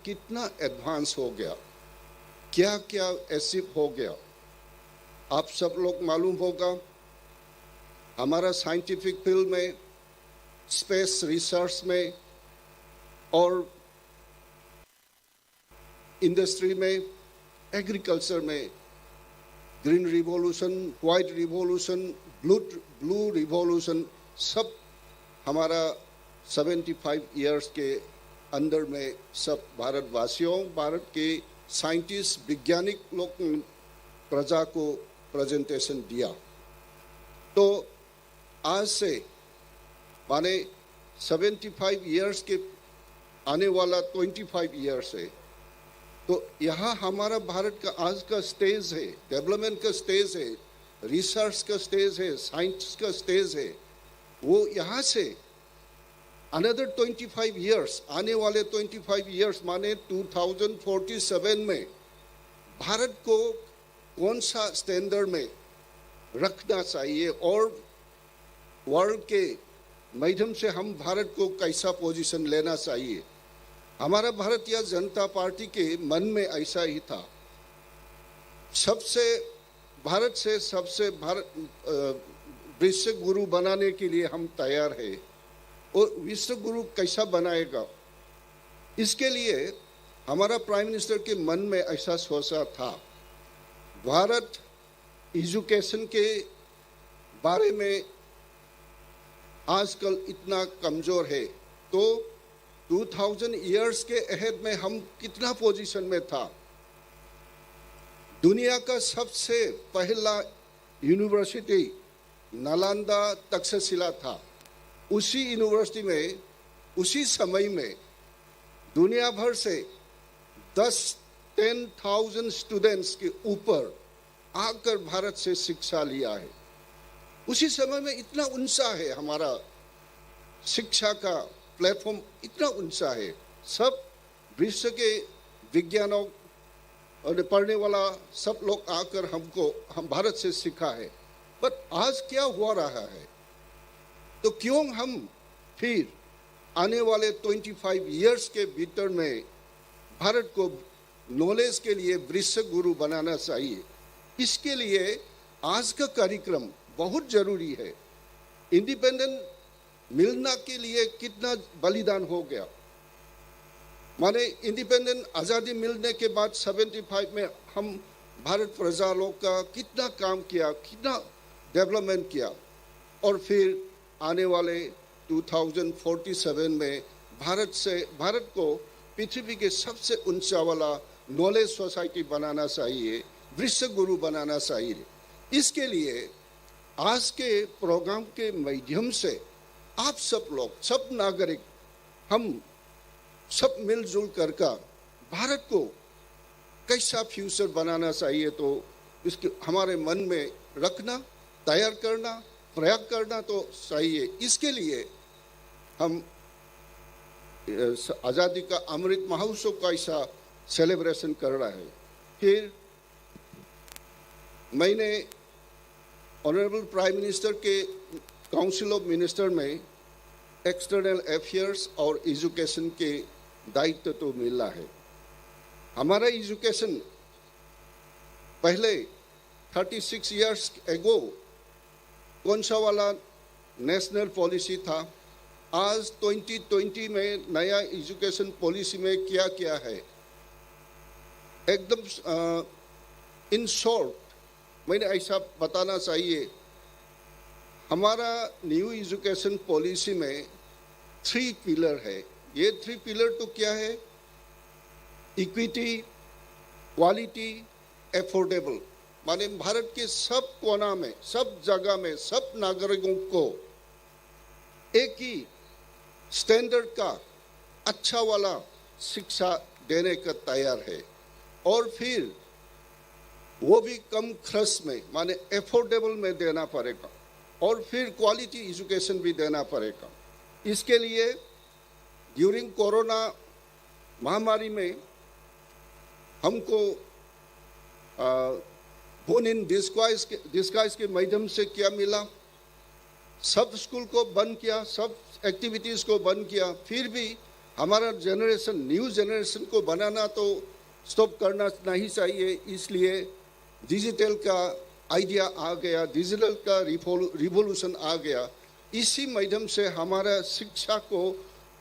कितना एडवांस हो गया, क्या क्या अचीव हो गया। आप सब लोग मालूम होगा, हमारा साइंटिफिक फील्ड में, स्पेस रिसर्च में और इंडस्ट्री में, एग्रीकल्चर में, green revolution, white revolution, blue revolution, सब हमारा 75 इयर्स के अंदर में सब भारतवासियों, भारत के साइंटिस्ट, वैज्ञानिक लोग प्रजा को प्रेजेंटेशन दिया। तो आज से माने 75 इयर्स के आने वाला 25 इयर्स है, तो यहाँ हमारा भारत का आज का स्टेज है, डेवलपमेंट का स्टेज है, रिसर्च का स्टेज है, साइंस का स्टेज है। वो यहाँ से अनदर 25 इयर्स, आने वाले 25 इयर्स माने 2047 में भारत को कौन सा स्टैंडर्ड में रखना चाहिए और वर्ल्ड के माध्यम से हम भारत को कैसा पोजीशन लेना चाहिए। हमारा भारतीय जनता पार्टी के मन में ऐसा ही था, भारत से विश्व गुरु बनाने के लिए हम तैयार हैं। और विश्व गुरु कैसा बनाएगा, इसके लिए हमारा प्राइम मिनिस्टर के मन में ऐसा सोचा था। भारत एजुकेशन के बारे में आजकल इतना कमजोर है, तो 2000 इयर्स के अहेड में हम कितना पोजीशन में था। दुनिया का सबसे पहला यूनिवर्सिटी नालंदा तक्षशिला था। उसी यूनिवर्सिटी में उसी समय में दुनिया भर से 10,000 स्टूडेंट्स के ऊपर आकर भारत से शिक्षा लिया है। उसी समय में इतना ऊंचा है हमारा शिक्षा का प्लेटफॉर्म, इतना ऊंचा है। सब विश्व के विज्ञानों और पढ़ने वाला सब लोग आकर हम भारत से सीखा है। बट आज क्या हो रहा है, तो क्यों हम फिर आने वाले 25 इयर्स के भीतर में भारत को नॉलेज के लिए विश्व गुरु बनाना चाहिए। इसके लिए आज का कार्यक्रम बहुत जरूरी है। इंडिपेंडेंट मिलना के लिए कितना बलिदान हो गया, माने इंडिपेंडेंट आज़ादी मिलने के बाद 75 में हम भारत प्रजा लोग का कितना काम किया, कितना डेवलपमेंट किया। और फिर आने वाले 2047 में भारत को पृथ्वी के सबसे ऊंचा वाला नॉलेज सोसाइटी बनाना चाहिए, विश्व गुरु बनाना चाहिए। इसके लिए आज के प्रोग्राम के माध्यम से आप सब लोग, सब नागरिक, हम सब मिलजुल कर भारत को कैसा फ्यूचर बनाना चाहिए, तो इसके हमारे मन में रखना, तैयार करना, प्रयास करना तो चाहिए। इसके लिए हम आज़ादी का अमृत महोत्सव का ऐसा सेलिब्रेशन कर रहा है। फिर मैंने ऑनरेबल प्राइम मिनिस्टर के काउंसिल ऑफ मिनिस्टर में एक्सटर्नल अफेयर्स और एजुकेशन के दायित्व तो मिला है। हमारा एजुकेशन पहले 36 इयर्स एगो कौन सा वाला नेशनल पॉलिसी था, आज 2020 में नया एजुकेशन पॉलिसी में क्या क्या है, एकदम इन शॉर्ट मैंने ऐसा बताना चाहिए। हमारा न्यू एजुकेशन पॉलिसी में 3 पिलर है। ये 3 पिलर तो क्या है, इक्विटी, क्वालिटी, एफोर्डेबल, माने भारत के सब कोना में, सब जगह में, सब नागरिकों को एक ही स्टैंडर्ड का अच्छा वाला शिक्षा देने का तैयार है। और फिर वो भी कम खर्च में, माने एफोर्डेबल में देना पड़ेगा। और फिर क्वालिटी एजुकेशन भी देना पड़ेगा। इसके लिए ड्यूरिंग कोरोना महामारी में हमको बोन इन डिस्गाइज के माध्यम से क्या मिला, सब स्कूल को बंद किया, सब एक्टिविटीज़ को बंद किया, फिर भी हमारा जनरेशन, न्यू जनरेशन को बनाना तो स्टॉप करना नहीं चाहिए। इसलिए डिजिटल का आइडिया आ गया, डिजिटल का रिवॉल्यूशन आ गया। इसी माध्यम से हमारा शिक्षा को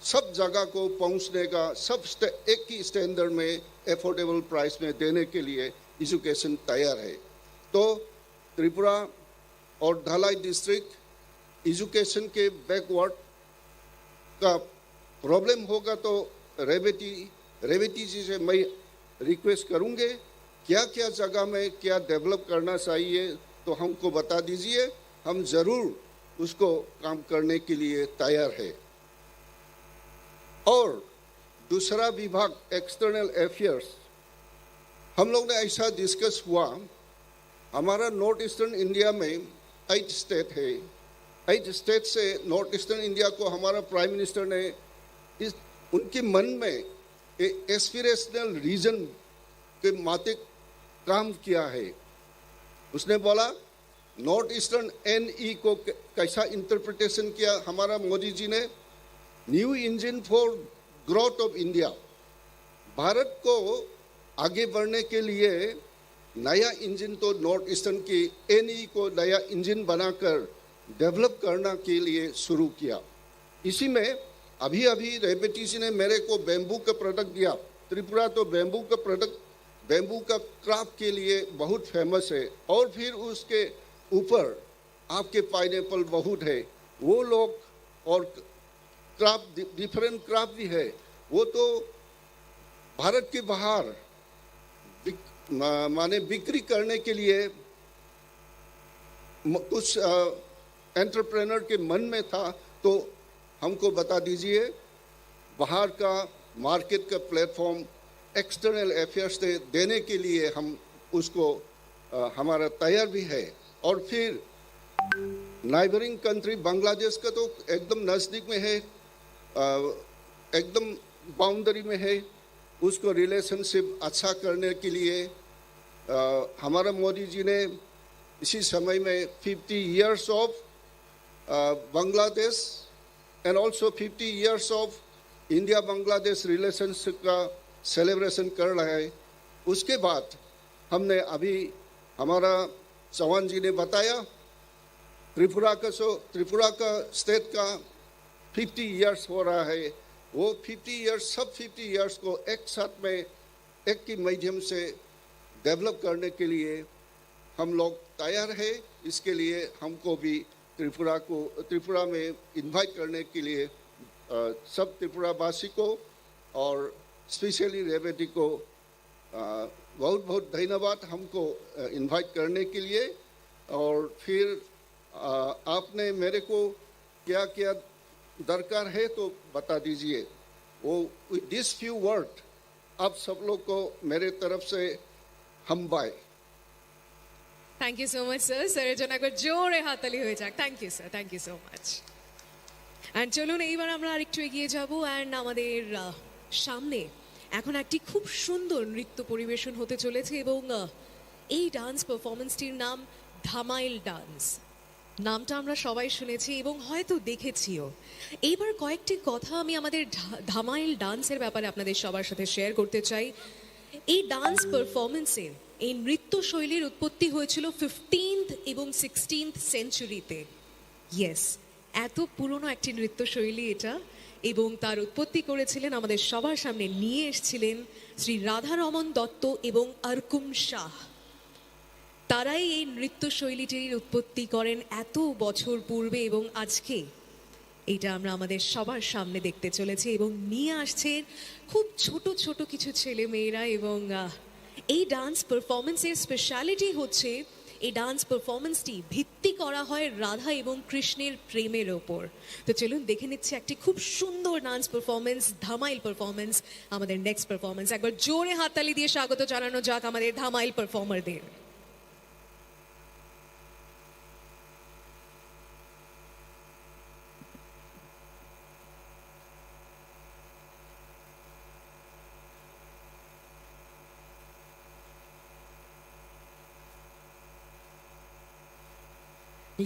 सब जगह को पहुंचने का, एक ही स्टैंडर्ड में एफोर्डेबल प्राइस में देने के लिए एजुकेशन तैयार है। तो त्रिपुरा और धलाई डिस्ट्रिक्ट एजुकेशन के बैकवर्ड का प्रॉब्लम होगा तो रेवती जी से मैं रिक्वेस्ट करूंगे क्या क्या जगह में क्या डेवलप करना चाहिए तो हमको बता दीजिए, हम जरूर उसको काम करने के लिए तैयार है। और दूसरा विभाग एक्सटर्नल अफेयर्स, हम लोग ने ऐसा डिस्कस हुआ, हमारा नॉर्थ ईस्टर्न इंडिया में 8 स्टेट है। 8 स्टेट से नॉर्थ ईस्टर्न इंडिया को हमारा प्राइम मिनिस्टर ने उनके मन में एस्पिरेशनल रीजन के माते काम किया है। उसने बोला नॉर्थ ईस्टर्न NE को कैसा इंटरप्रिटेशन किया हमारा मोदी जी ने, new engine for growth of India, Bharat को आगे बढ़ने के लिए नया इंजन तो नॉर्थ ईस्टर्न की NE को नया इंजन बनाकर डेवलप करना के लिए शुरू किया। इसी में अभी रेवती जी ने मेरे को बेम्बू का प्रोडक्ट दिया। त्रिपुरा तो बेम्बू का प्रोडक्ट, बेम्बू का क्राफ्ट के लिए बहुत फेमस है। और फिर उसके ऊपर आपके पाइनएप्पल बहुत है, वो लोग और क्राफ्ट डिफरेंट क्राफ्ट भी है, वो तो भारत के बाहर माने बिक्री करने के लिए कुछ एंटरप्रेनर के मन में था। तो हमको बता दीजिए बाहर का मार्केट का प्लेटफॉर्म एक्सटर्नल अफेयर्स से देने के लिए हम उसको हमारा तैयार भी है। और फिर नाइबरिंग कंट्री बांग्लादेश का तो एकदम नज़दीक में है, एकदम बाउंड्री में है, उसको रिलेशनशिप अच्छा करने के लिए हमारा मोदी जी ने इसी समय में 50 years of Bangladesh and also 50 years of India Bangladesh relationship का सेलिब्रेशन कर रहा है। उसके बाद हमने अभी हमारा चौहान जी ने बताया त्रिपुरा का स्टेट का 50 years हो रहा है। वो 50 years, सब 50 years को एक साथ में एक के माध्यम से डेवलप करने के लिए हम लोग तैयार है। इसके लिए हमको भी त्रिपुरा में इनवाइट करने के लिए सब त्रिपुरावासी को और स्पेशली रेवती को बहुत बहुत धन्यवाद हमको इनवाइट करने के लिए। और फिर आपने मेरे को क्या क्या दरकार है तो बता दीजिए। वो विद दिस फ्यू वर्ड आप सब लोग को मेरे तरफ से हम bye. Thank you so much sir, স্যারের জন্য একবার জোরে হাততালি হয়ে যাক। Thank you sir, thank you so much. And চলুন এইবার আমরা আরেকটু এগিয়ে যাব। অ্যান্ড আমাদের সামনে এখন একটি খুব সুন্দর নৃত্য পরিবেশন হতে চলেছে এবং এই ডান্স পারফরমেন্সটির নাম ধামাইল ডান্স। নামটা আমরা সবাই শুনেছি এবং হয়তো দেখেছিও। এইবার কয়েকটি কথা আমি আমাদের ধামাইল ডান্সের ব্যাপারে আপনাদের সবার সাথে শেয়ার করতে চাই। এই ডান্স পারফরমেন্সের, এই নৃত্যশৈলীর উৎপত্তি হয়েছিল 15th এবং 16th সেঞ্চুরিতে। ইয়েস, এত পুরনো একটি নৃত্যশৈলী এটা। এবং তার উৎপত্তি করেছিলেন, আমাদের সবার সামনে নিয়ে এসেছিলেন শ্রী রাধারমন দত্ত এবং অর্কুম শাহ। তারাই এই নৃত্যশৈলীটির উৎপত্তি করেন এত বছর পূর্বে এবং আজকে এটা আমরা আমাদের সবার সামনে দেখতে চলেছি এবং নিয়ে আসছে খুব ছোট ছোট কিছু ছেলে মেয়েরা। এবং এই ডান্স পারফরমেন্সের স্পেশালিটি হচ্ছে এই ডান্স পারফরমেন্সটি ভিত্তি করা হয় রাধা এবং কৃষ্ণের প্রেমের ওপর। তো চলুন দেখে নিচ্ছি একটি খুব সুন্দর ডান্স পারফরমেন্স, ধামাইল পারফরমেন্স। আমাদের নেক্সট পারফরমেন্স একবার জোরে হাততালি দিয়ে স্বাগত জানানো যাক আমাদের ধামাইল পারফর্মারদের।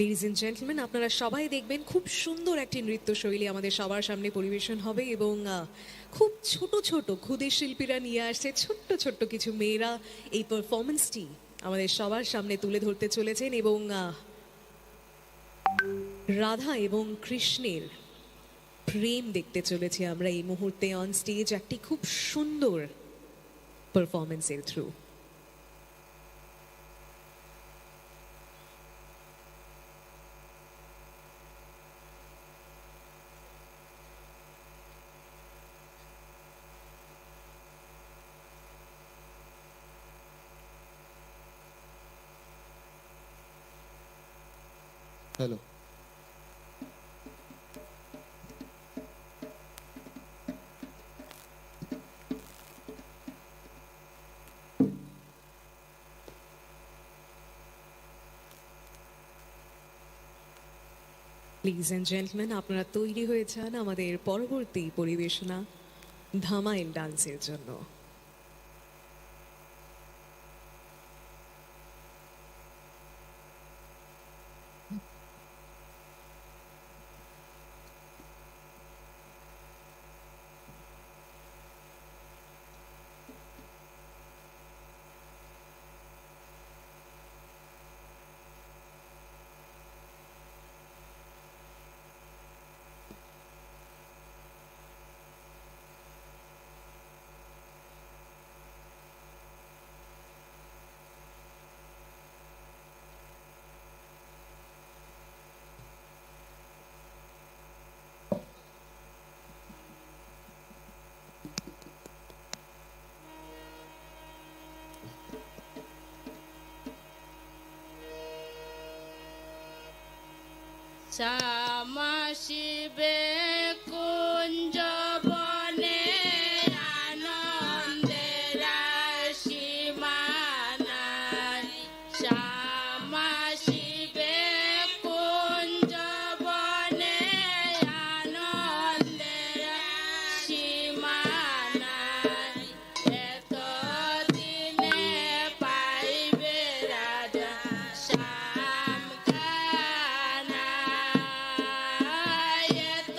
লেডিজ এন্ড জেন্টলম্যান, আপনারা সবাই দেখবেন খুব সুন্দর একটি নৃত্যশৈলী আমাদের সবার সামনে পরিবেশন হবে এবং খুব ছোট ছোট ক্ষুদে শিল্পীরা নিয়ে আসছে ছোট্ট ছোট্ট কিছু মেয়েরা এই পারফরমেন্সটি আমাদের সবার সামনে তুলে ধরতে চলেছেন এবং রাধা এবং কৃষ্ণের প্রেম দেখতে চলেছি আমরা এই মুহূর্তে অন স্টেজ একটি খুব সুন্দর পারফরমেন্সের through. Hello please and gentleman, আপনারা তৈরি হয়ে যান আমাদের পরবর্তী পরিবেশনা ধামাইল ডান্সের জন্য। শ্যামা শিবে কুঞ্জ বনে আনন্দের সীমানায় শ্যামা শিবে কুঞ্জ বনে আনন্দের সীমানায় এত দিনে পাইবে রাজা শ্যাম কানা এত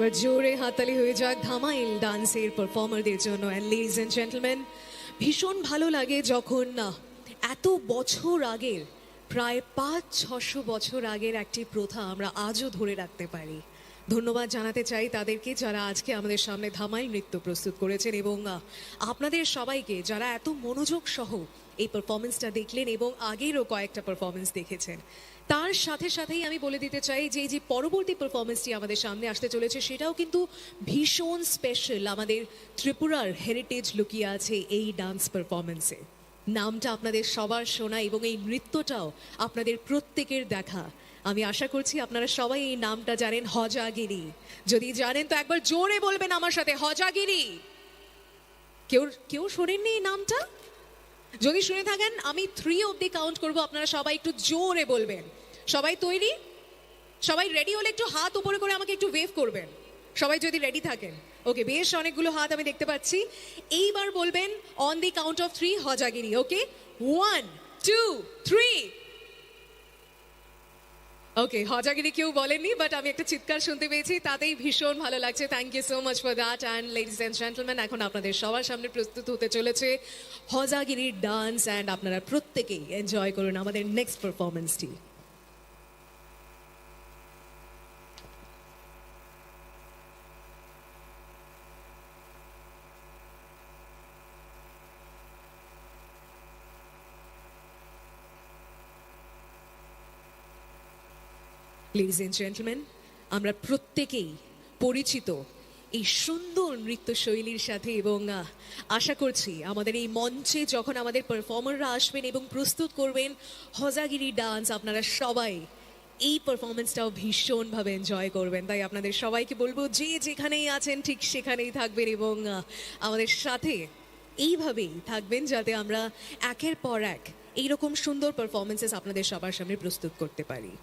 একবার জোরে হাততালি হয়ে যাক ধামাইল ডান্সের পারফর্মারদের জন্য। অ্যান্ড লেডিজ অ্যান্ড জেন্টলম্যান, ভীষণ ভালো লাগে যখন এত বছর আগের, প্রায় 500-600 বছর আগের একটি প্রথা আমরা আজও ধরে রাখতে পারি। ধন্যবাদ জানাতে চাই তাদেরকে যারা আজকে আমাদের সামনে ধামাইল নৃত্য প্রস্তুত করেছেন, এবং আপনাদের সবাইকে যারা এত মনোযোগ সহ এই পারফরমেন্সটা দেখলেন এবং আগেরও কয়েকটা পারফরমেন্স দেখেছেন। তার সাথে সাথেই আমি বলে দিতে চাই যে এই যে পরবর্তী পারফরমেন্সটি আমাদের সামনে আসতে চলেছে সেটাও কিন্তু ভীষণ স্পেশাল। আমাদের ত্রিপুরার হেরিটেজ লুকিয়ে আছে এই ডান্স পারফরমেন্সে। নামটা আপনাদের সবার শোনা এবং এই নৃত্যটাও আপনাদের প্রত্যেকের দেখা। আমি আশা করছি আপনারা সবাই এই নামটা জানেন, হজাগিরি। যদি জানেন তো একবার জোরে বলবেন আমার সাথে, হজাগিরি। কেউ শোনেননি এই নামটা? যদি শুনে থাকেন আমি 3 অবধি কাউন্ট করব, আপনারা সবাই একটু জোরে বলবেন। সবাই তৈরি? সবাই রেডি হলে একটু হাত উপরে করে আমাকে একটু ওয়েভ করবেন, সবাই যদি রেডি থাকেন। ওকে, বেশ অনেকগুলো হাত আমি দেখতে পাচ্ছি। এইবার বলবেন on the count of 3 Hojagiri. ওকে, 1 2 3। ওকে, হজাগিরি কেউ বলেননি, বাট আমি একটা চিৎকার শুনতে পেয়েছি, তাতেই ভীষণ ভালো লাগছে। Thank you so much for that. And ladies and gentleman, এখন আপনাদের সবার সামনে প্রস্তুত হতে চলেছে হজাগিরির ডান্স, অ্যান্ড আপনারা প্রত্যেকেই এনজয় করুন আমাদের নেক্সট পারফরমেন্সটি। Ladies and gentlemen, আমরা প্রত্যেকেই পরিচিত এই সুন্দর নৃত্যশৈলীর সাথে, এবং আশা করছি আমাদের এই মঞ্চে যখন আমাদের পারফর্মাররা আসবেন এবং প্রস্তুত করবেন হজাগিরি ডান্স, আপনারা সবাই এই পারফরমেন্সটাও ভীষণভাবে এনজয় করবেন। তাই আপনাদের সবাইকে বলবো যে যেখানেই আছেন ঠিক সেখানেই থাকবেন এবং আমাদের সাথে এইভাবেই থাকবেন, যাতে আমরা একের পর এক এইরকম সুন্দর পারফরমেন্সেস আপনাদের সবার সামনে প্রস্তুত করতে পারি।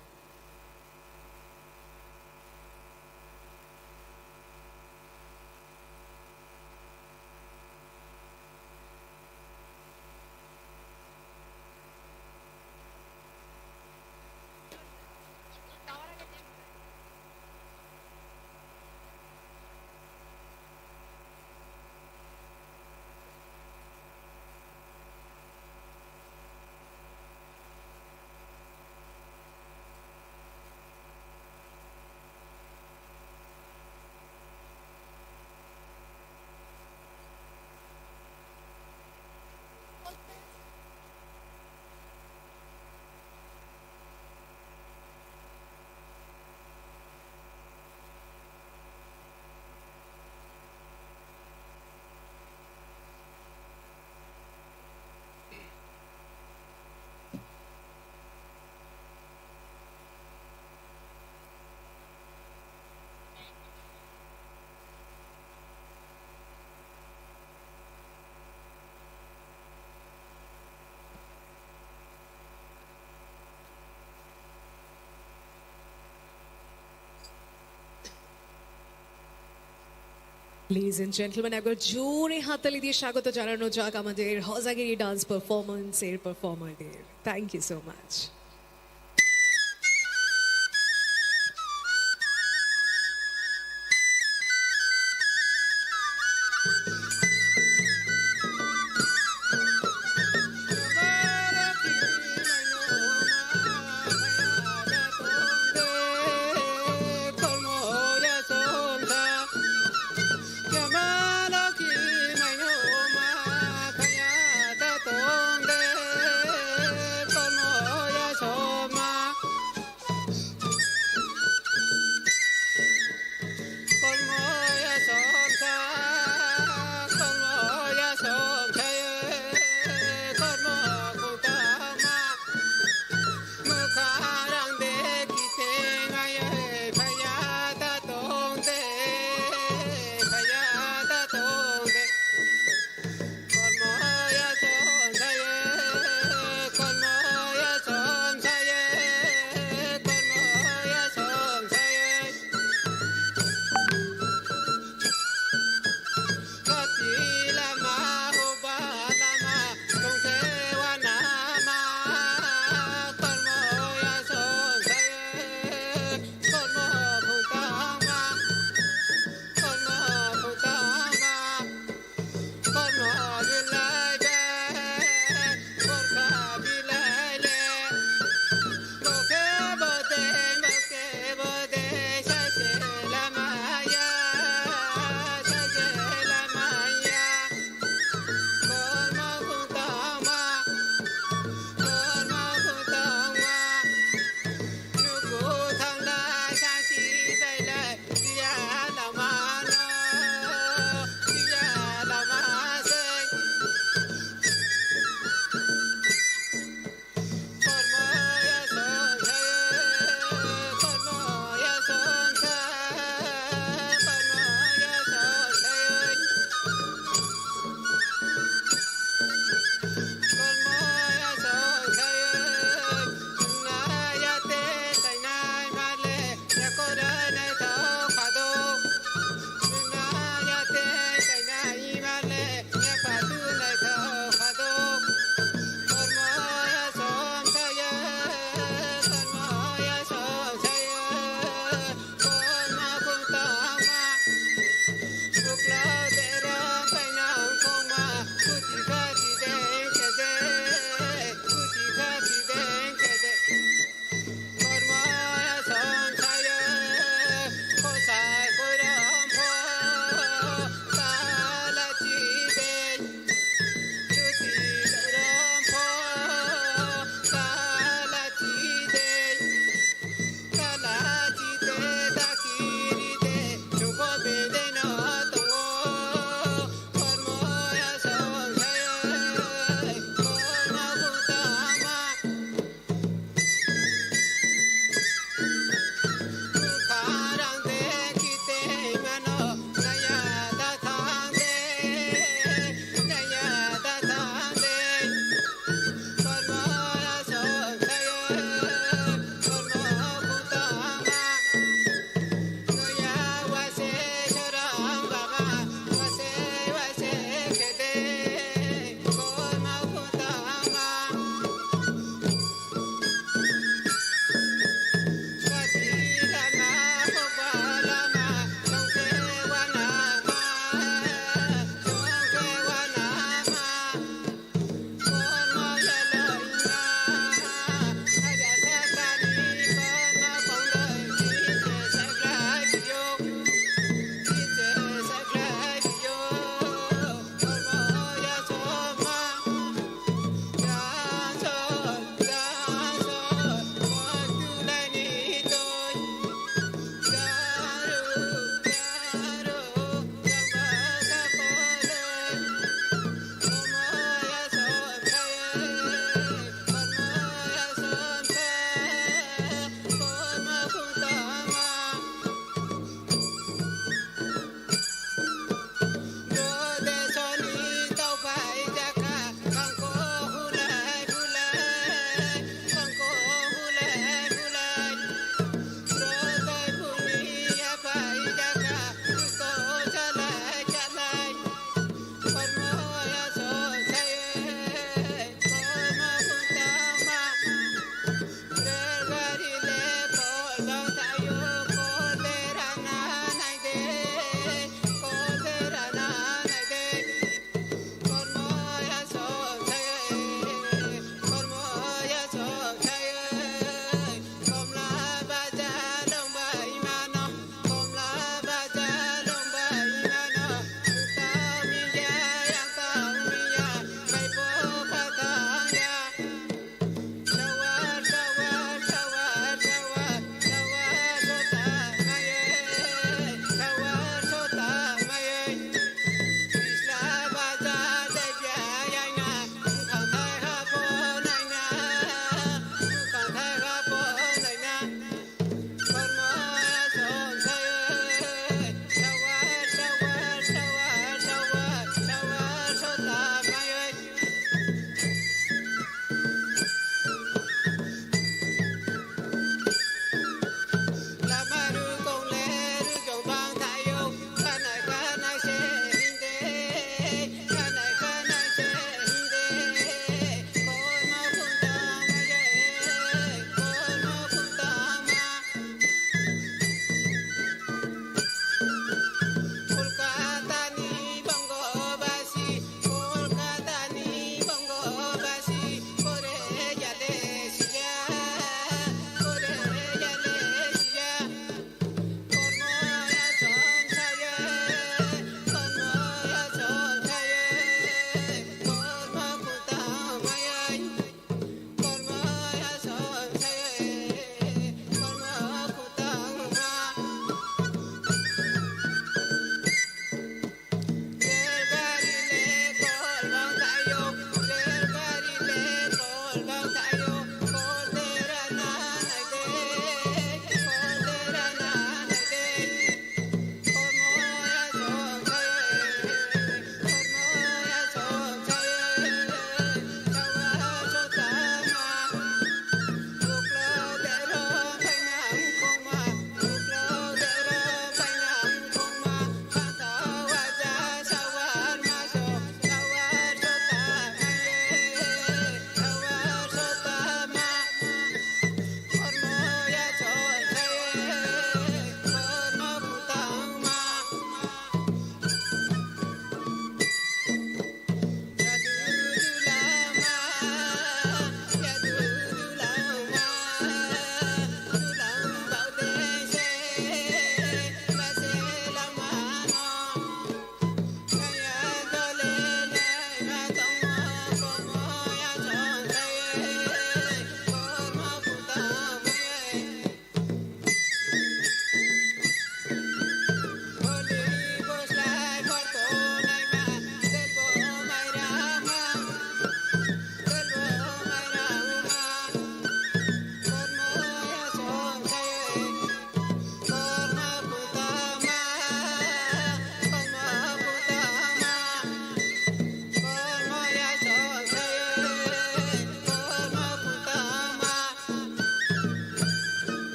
Ladies and gentlemen, একবার জোরে হাততালি দিয়ে স্বাগত জানানো যাক আমাদের হজাগিরি ডান্স পারফরমেন্সের পারফর্মারদের। Thank you so much.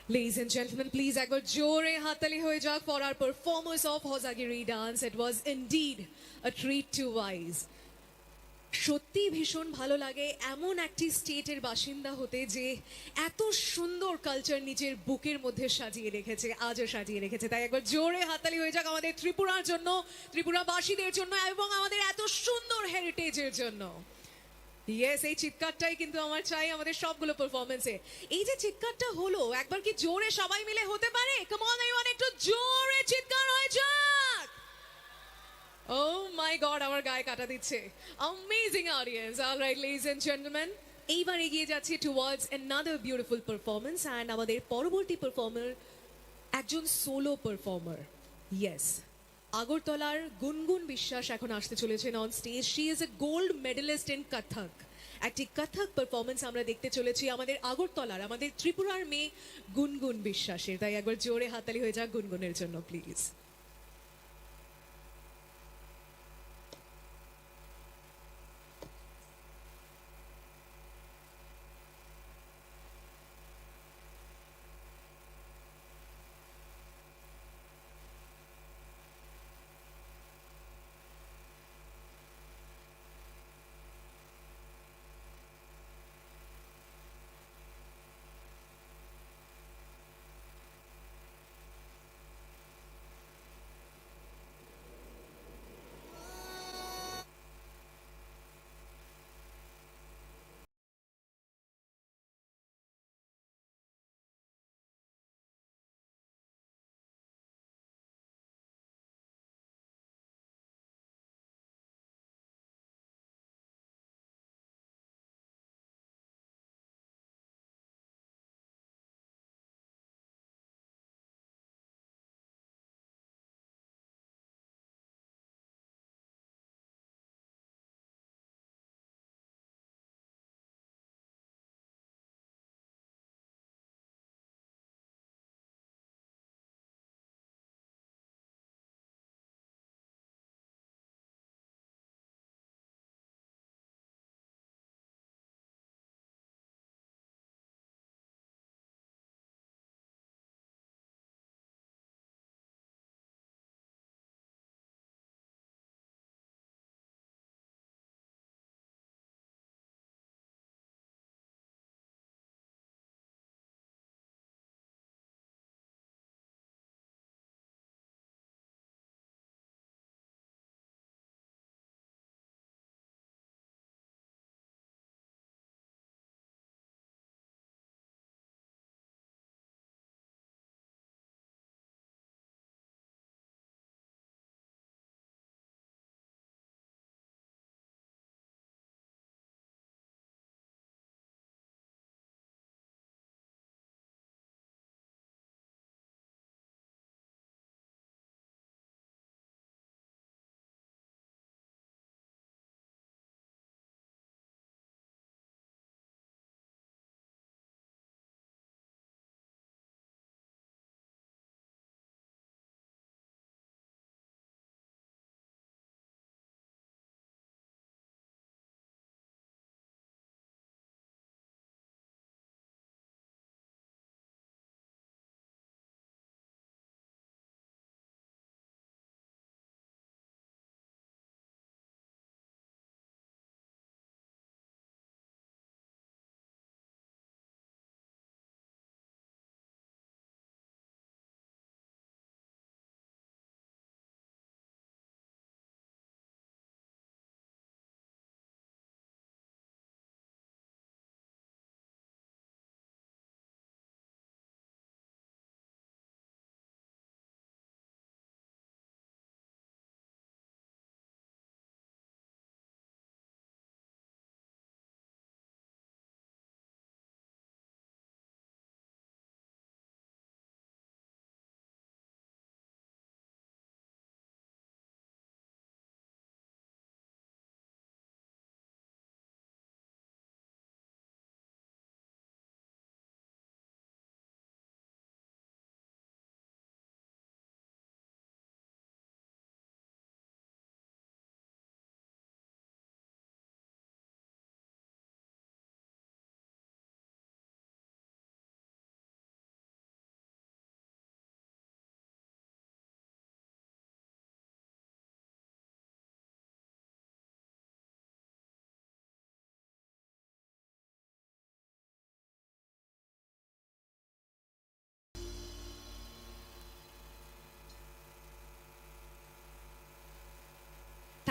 Ladies and gentlemen, please একবার জোরে হাততালি হয়ে যাক for our performance of Hosagiri dance. It was indeed a treat to wise. সত্যি ভীষণ ভালো লাগে এমন একটি স্টেটের বাসিন্দা হতে যে এত সুন্দর কালচার নিজের বুকের মধ্যে সাজিয়ে রেখেছে, আজও সাজিয়ে রেখেছে। তাই একবার জোরে হাততালি হয়ে যাক আমাদের ত্রিপুরার জন্য, ত্রিপুরাবাসীদের জন্য এবং আমাদের এত সুন্দর হেরিটেজের জন্য। ইয়েস, এই চিৎকারটাই কিন্তু আমার চাই আমাদের সবগুলো পারফরমেন্সে। এই যে চিৎকারটা হলো, একবার কি জোরে সবাই মিলে হতে পারে? কাম অন এভরিওয়ান, একটু জোরে চিৎকার হয়ে যাক। Oh my god, আমার গায়ে কাটা দিচ্ছে। Amazing audience. All right, ladies and gentlemen, এইবার এগিয়ে যাচ্ছি towards another beautiful performance and আমাদের পরবর্তী পারফর্মার একজন সোলো পারফর্মার। ইয়েস, আগরতলার গুনগুন বিশ্বাস এখন আসতে চলেছেন on stage. She is a gold medalist in Kathak. একটি কথক পারফরমেন্স আমরা দেখতে চলেছি আমাদের আগরতলার, আমাদের ত্রিপুরার মেয়ে গুনগুন বিশ্বাসের। তাই একবার জোরে হাততালি হয়ে যাক গুনগুনের জন্য please.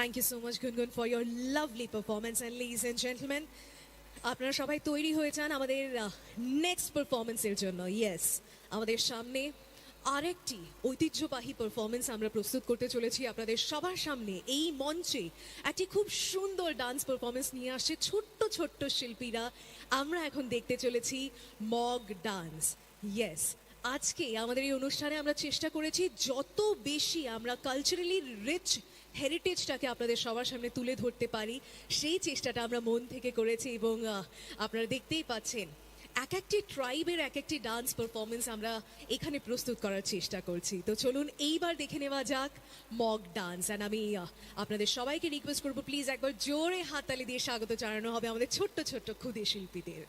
Thank you so much Gungun for your lovely performance and ladies and gentleman, আপনারা সবাই তৈরি হয়ে যান আমাদের নেক্সট পারফরমেন্সের জন্য। ইয়েস, আমাদের সামনে আরেকটি ঐতিহ্যবাহী পারফরমেন্স আমরা প্রস্তুত করতে চলেছি আপনাদের সবার সামনে। এই মঞ্চে একটি খুব সুন্দর ডান্স পারফরমেন্স নিয়ে আসছে ছোট্ট ছোট্ট শিল্পীরা। আমরা এখন দেখতে চলেছি মগ ডান্স। ইয়েস, আজকে আমাদের এই অনুষ্ঠানে আমরা চেষ্টা করেছি যত বেশি আমরা কালচারালি রিচ হেরিটেজটাকে আপনাদের সবার সামনে তুলে ধরতে পারি, সেই চেষ্টাটা আমরা মন থেকে করেছি। এবং আপনারা দেখতেই পাচ্ছেন এক একটি ট্রাইবের এক একটি ডান্স পারফরমেন্স আমরা এখানে প্রস্তুত করার চেষ্টা করছি। তো চলুন এইবার দেখে নেওয়া যাক মগ ডান্স। অ্যান্ড আমি আপনাদের সবাইকে রিকোয়েস্ট করবো, প্লিজ একবার জোরে হাততালি দিয়ে স্বাগত জানানো হবে আমাদের ছোট্ট ছোট্ট ক্ষুদে শিল্পীদের।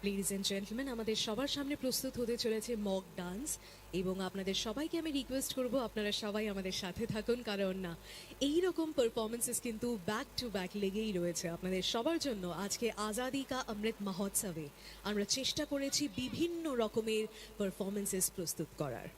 লেডিজ অ্যান্ড জেন্টলম্যান, আমাদের সবার সামনে প্রস্তুত হতে চলেছে মগ ডান্স। এবং আপনাদের সবাইকে আমি রিকোয়েস্ট করব আপনারা সবাই আমাদের সাথে থাকুন, কারণ না এই রকম পারফরমেন্সেস কিন্তু ব্যাক টু ব্যাক লেগেই রয়েছে আপনাদের সবার জন্য। আজকে আজাদি কা অমৃত মহোৎসবে আমরা চেষ্টা করেছি বিভিন্ন রকমের পারফরমেন্সেস প্রস্তুত করার।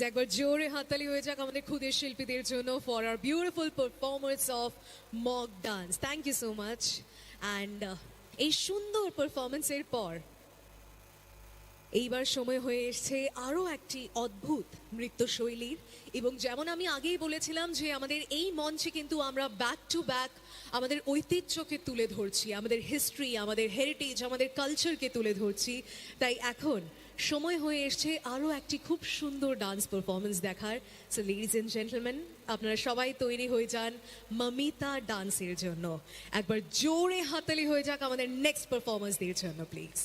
একবার জোরে হাততালি হয়ে যাক আমাদের ক্ষুদে শিল্পীদের জন্য for our beautiful performance of mock dance. Thank you so much. And এই সুন্দর পারফরমেন্সের পর এইবার সময় হয়ে এসছে আরও একটি অদ্ভুত নৃত্যশৈলীর। এবং যেমন আমি আগেই বলেছিলাম যে আমাদের এই মঞ্চে কিন্তু আমরা ব্যাক টু ব্যাক আমাদের ঐতিহ্যকে তুলে ধরছি, আমাদের হিস্ট্রি, আমাদের হেরিটেজ, আমাদের কালচারকে তুলে ধরছি। তাই এখন সময় হয়ে এসছে আরও একটি খুব সুন্দর ডান্স পারফরমেন্স দেখার। সো লেডিজ এন্ড জেন্টলম্যান, আপনারা সবাই তৈরি হয়ে যান মমিতা ডান্সের জন্য। একবার জোরে হাততালি হয়ে যাক আমাদের নেক্সট পারফরমেন্সদের জন্য please.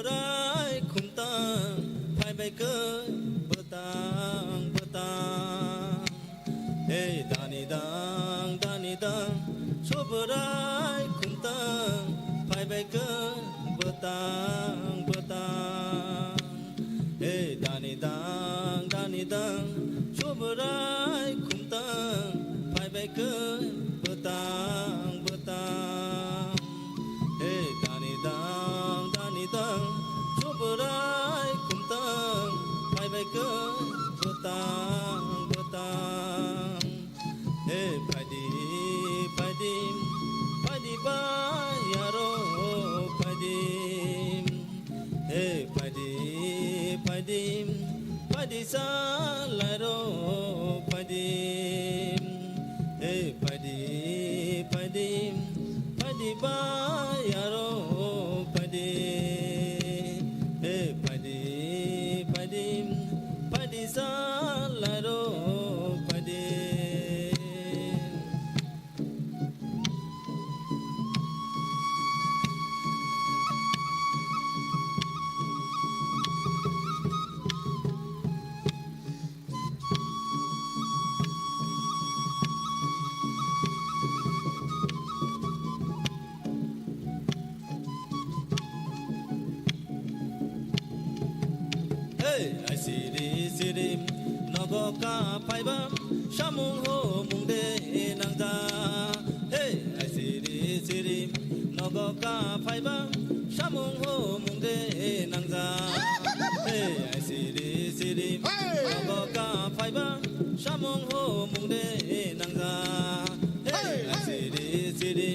Rai khung tang phai bay cơ bơ tang hey dani dang so bơ rai khung tang phai bay cơ bơ tang hey dani dang so bơ rai khung tang phai bay cơ bơ tang hey dani dang so bơ rai khung tang phai bay cơ bơ tang hey phai đi ba yaro phai đi hey phai đi sa lai ro phai đi hey phai đi ba yaro phai đi hey phai đi sa lai ro phai đi ai siri nogo ka phai bam samung ho mung de nang da hey ai siri nogo ka phai bam samung ho mung de nang da hey ai siri nogo ka phai bam samung ho mung de nang da hey ai siri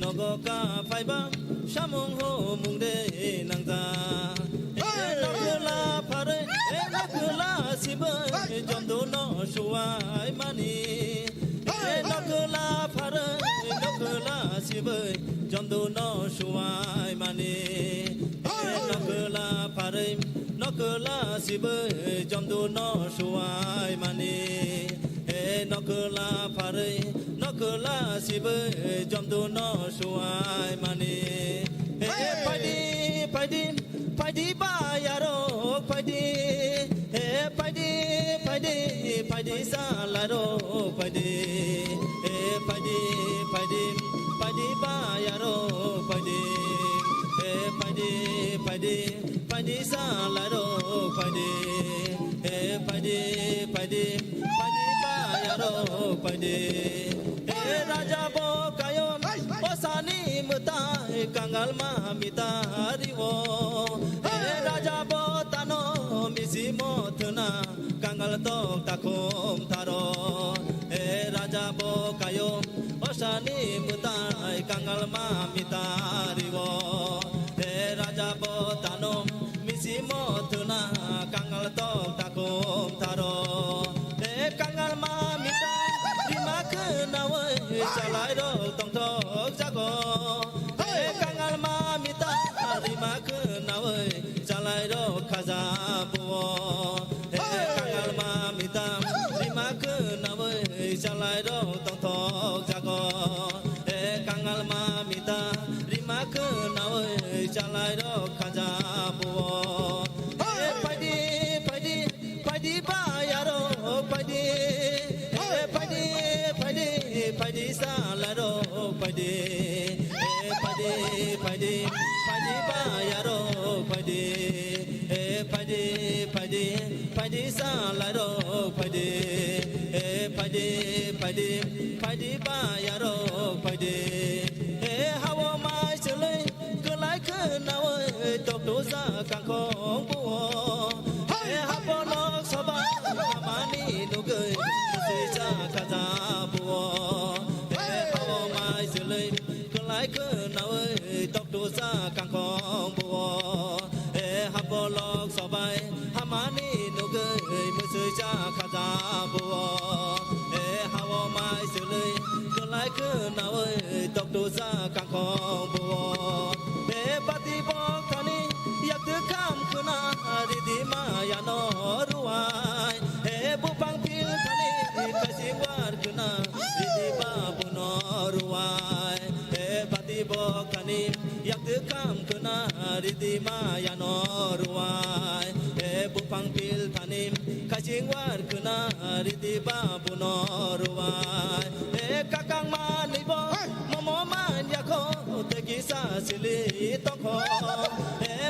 nogo ka phai bam samung ho mung de nang da la pare la siba jom do no shuai mani bơi chom tu nó suai mani nó cứ là parim nó cứ là si bơi chom tu nó suai mani nó cứ là parim nó cứ là si bơi chom tu nó suai mani pai đi ba yaro pai đi sa la ro pai đi ba yaro pai đi sa la ro pai đi ba yaro pai đi raja bo kayo osani muta kangal ma mita riwo raja bo tano misi mothna kangal tok takom tharo raja bo kayo osani muta kangal ma mita riwo raja bo tano misi mothna kangal tok takom tharo kangal ma mita rimak nawe chalai ro tong thok jago kangal ma mita rimak nawe chalai ro khaja buo kangal ma mita rimak nawe chalai ro tong thok jago kangal ma mita rimak nawe chalai ro khaja buo pai di ba yaro pai di sa la ro pai di ba yaro pai di sa la ro pai di ba yaro pai di hawo mai chule cứ lại cứ nào ơi tộc đô ra càng không buồn hapo nó so ba mani nụ cười suy cha cả ra buồn hawo mai chule cứ lại cứ nào ơi tộc đô ra càng không buồn hapo lo so ba mani nụ cười suy cha cả ra buồn hawo mai chule cứ lại cứ nào ơi tộc đô ra càng không buồn bati bok thani yak tu kham khuna ri di ma ya no ruai bu pang pil thani kasi war khuna ri di ba bu no ruai bati bok thani yak tu kham khuna ri di ma ya no ruai bu pang pil thani kasi war khuna ri di ba bu no ruai kakang ma ni bo momo man ya ko te ki sa sili to ko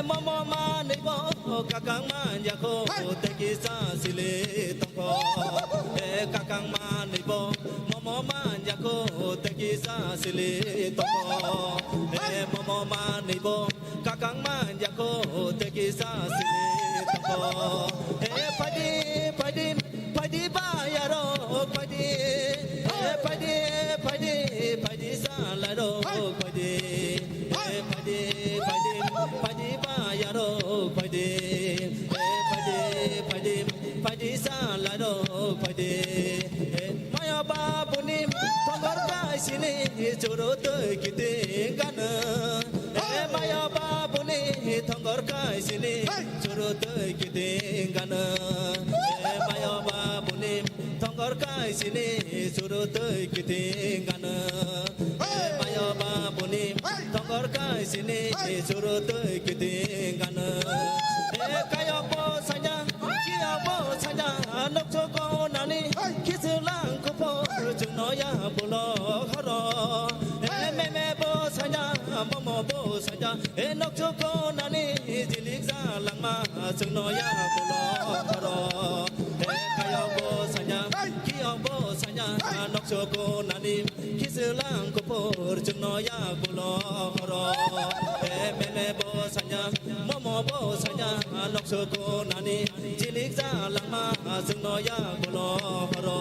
momo man ni bo kakang man ya ko te ki sa sili to ko kakang man ni bo momo man ya ko te ki sa sili to ko momo man ni bo kakang man ya ko te ki sa sili to ko pai di ba ya ro pai di sa la ro pai di ba ya ro pai di sa la ro pai di maya ba bunim thongor ka sini choro toi kite kana maya ba bunim thongor ka sini choro toi kite kana maya ba bunim thongor ka sini choro toi kite kana maya ba bunim thongor ka sini choro toi kite kana kayo bo sanya kia bo sanya nok choko nani kisulang ko po chung no ya bulo haro me bo sanya momo bo sanya nok choko nani jilik za lang ma chung no ya bulo haro kayo bo sanya kia bo sanya nok choko nani kisulang ko po chung no ya bulo haro me bo sanya momo bo sanya nok choko nani jilik za lang ma chung no ya bulo haro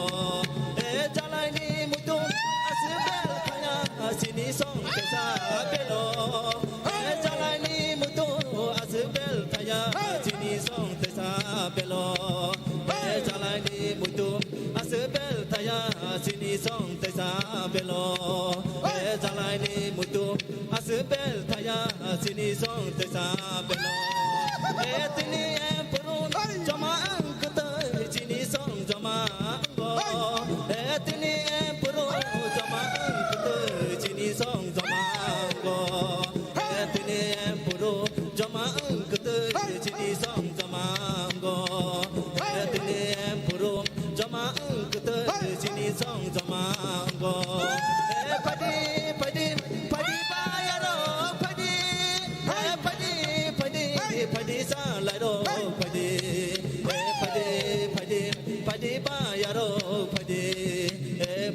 jalai ni mutu asibel kaya sini song kesa belo jalai ni mutu asibel kaya sini song kesa belo jalai ni mutu asibel kaya sini song kesa belo zalai ni mutu asbel thaya sini song tesa belo etini empuru jama angkata sini song jama go etini empuru jama angkata sini song jama go etini empuru jama angkata sini song jama go etini empuru jama angkata sini song jama go padi padi padi bayaro padi padi padi padi sa lai do padi padi padi padi bayaro padi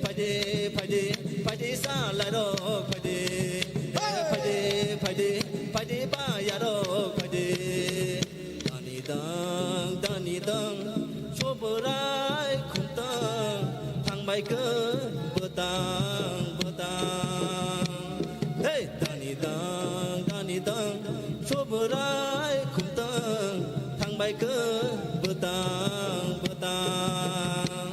padi padi padi sa lai do padi padi padi padi bayaro padi dani dang choborai khumtang thang bai ke betang betang hey dani dang choborai khumtang thang bai ke betang betang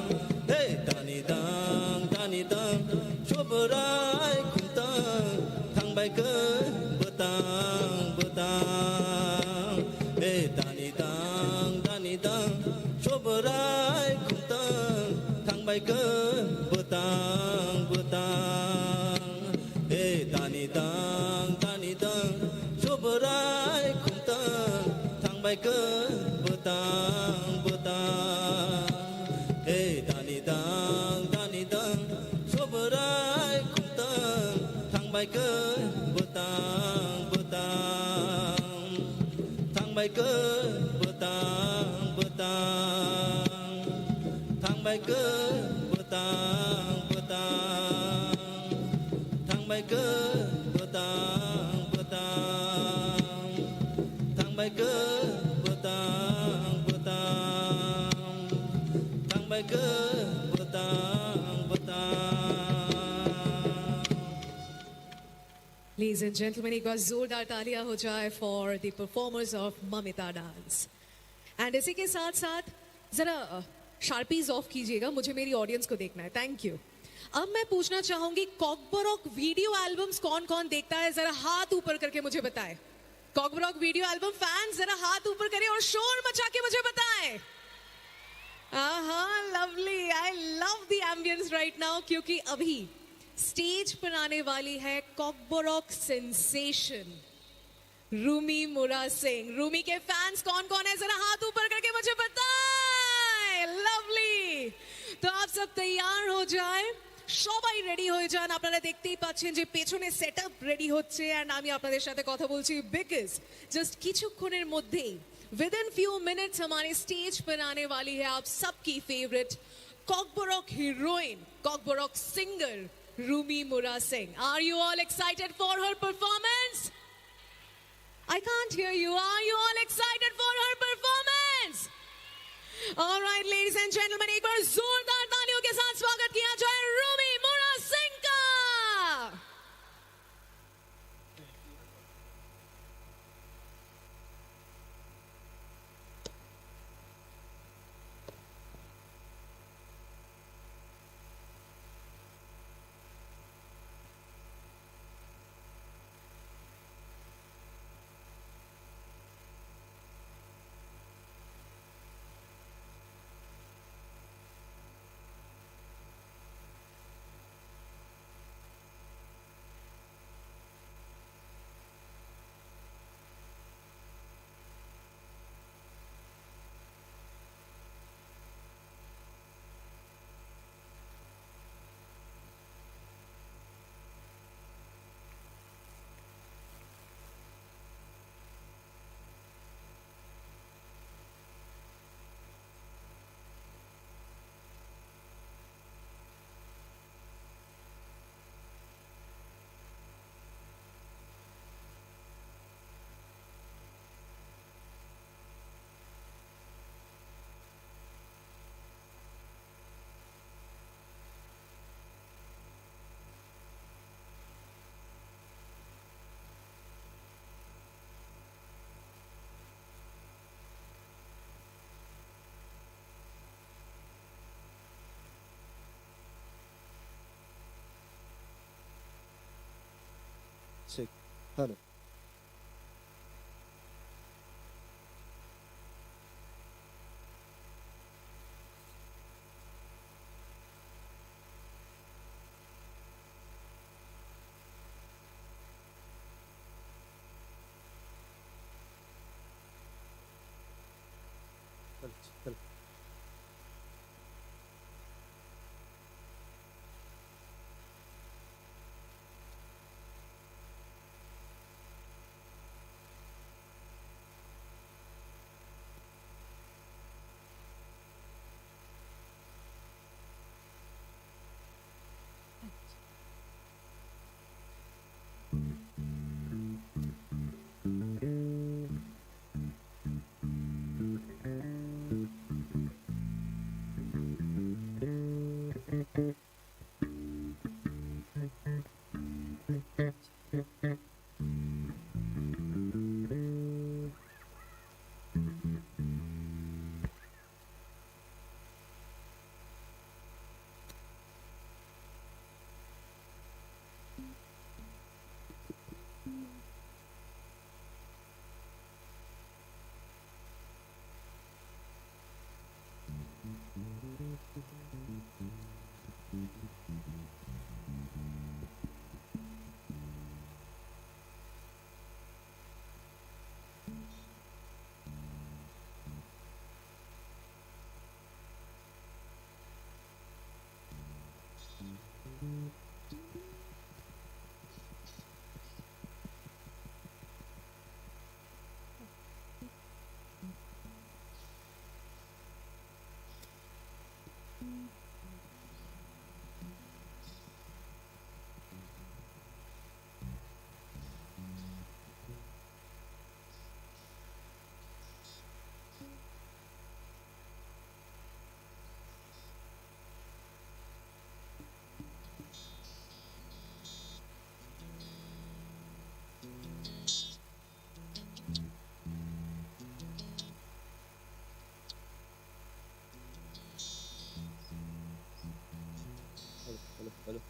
hey dani dang choborai khumtang thang bai ke betang betang hey dani dang choborai khumtang thang bai ke betang betang hey dani dang choborai khumtang thang bai ke betang betang hey dani dang choborai khumtang thang bai ke betang betang thang bai ke betang betang thang bai ke betang betang thang bai ke betang betang thang bai ke betang betang thang bai ke betang betang Ladies and gentlemen, एक बार जोरदार तालियां हो जाए for the performers of Mamita dance. And इसी के साथ साथ जरा शार्पीज ऑफ कीजिएगा, मुझे मेरी ऑडियंस को देखना है. Thank you. अब मैं पूछना चाहूंगी कॉकबरॉक वीडियो एल्बम्स कौन कौन देखता है, जरा हाथ ऊपर करके मुझे बताएं. कॉकबरॉक वीडियो एल्बम फैंस जरा हाथ ऊपर करें और शोर मचा के मुझे बताएं. Lovely. I love the ambience right now, क्योंकि अभी स्टेज पर आने वाली है कॉकबरॉक सेंसेशन रूमी मुरा सिंह. रूमी के फैंस कौन कौन है, जरा हाथ ऊपर करके मुझे बताएं. लवली. तो आप सब तैयार हो जाए, সবাই রেডি হয়ে যান. আপনারা দেখতেই পাচ্ছেন যে পেছনে সেটআপ রেডি হচ্ছে এন্ড আমি আপনাদের সাথে কথা বলছি বিকজ জাস্ট কিছুক্ষণের মধ্যেই विद इन फ्यू मिनट्स हमारे स्टेज पर आने वाली है आप सबकी favourite Kokborok heroine, Kokborok singer Rumi Mura Singh. Are you all excited for her performance? I can't hear you. Are you all excited for her performance? All right, ladies and gentlemen, एक बार जोरदार तालियों के साथ स्वागत किया जाए रूमी मुरा सिंह का. check. Hello. Hello. Hello. Hello.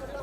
Hello.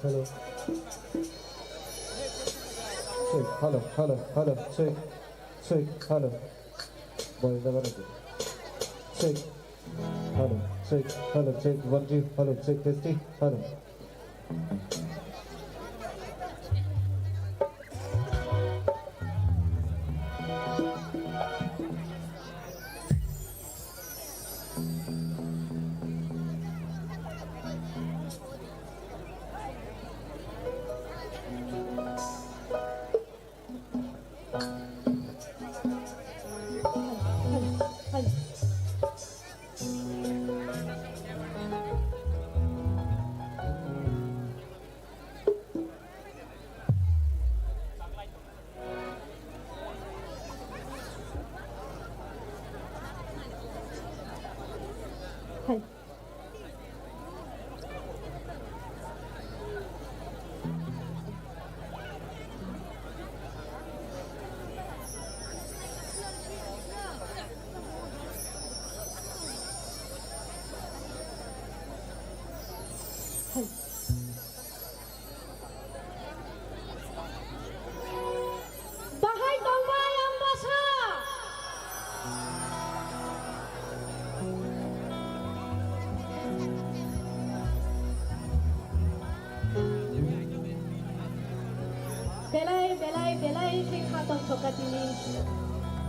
hello. Check, hello, check, hello. Boy, never again. Check, hello, check, 1, 2, hello, check, testing, hello. Bahai tongba yang basah. Belai sikha tong thokat ini.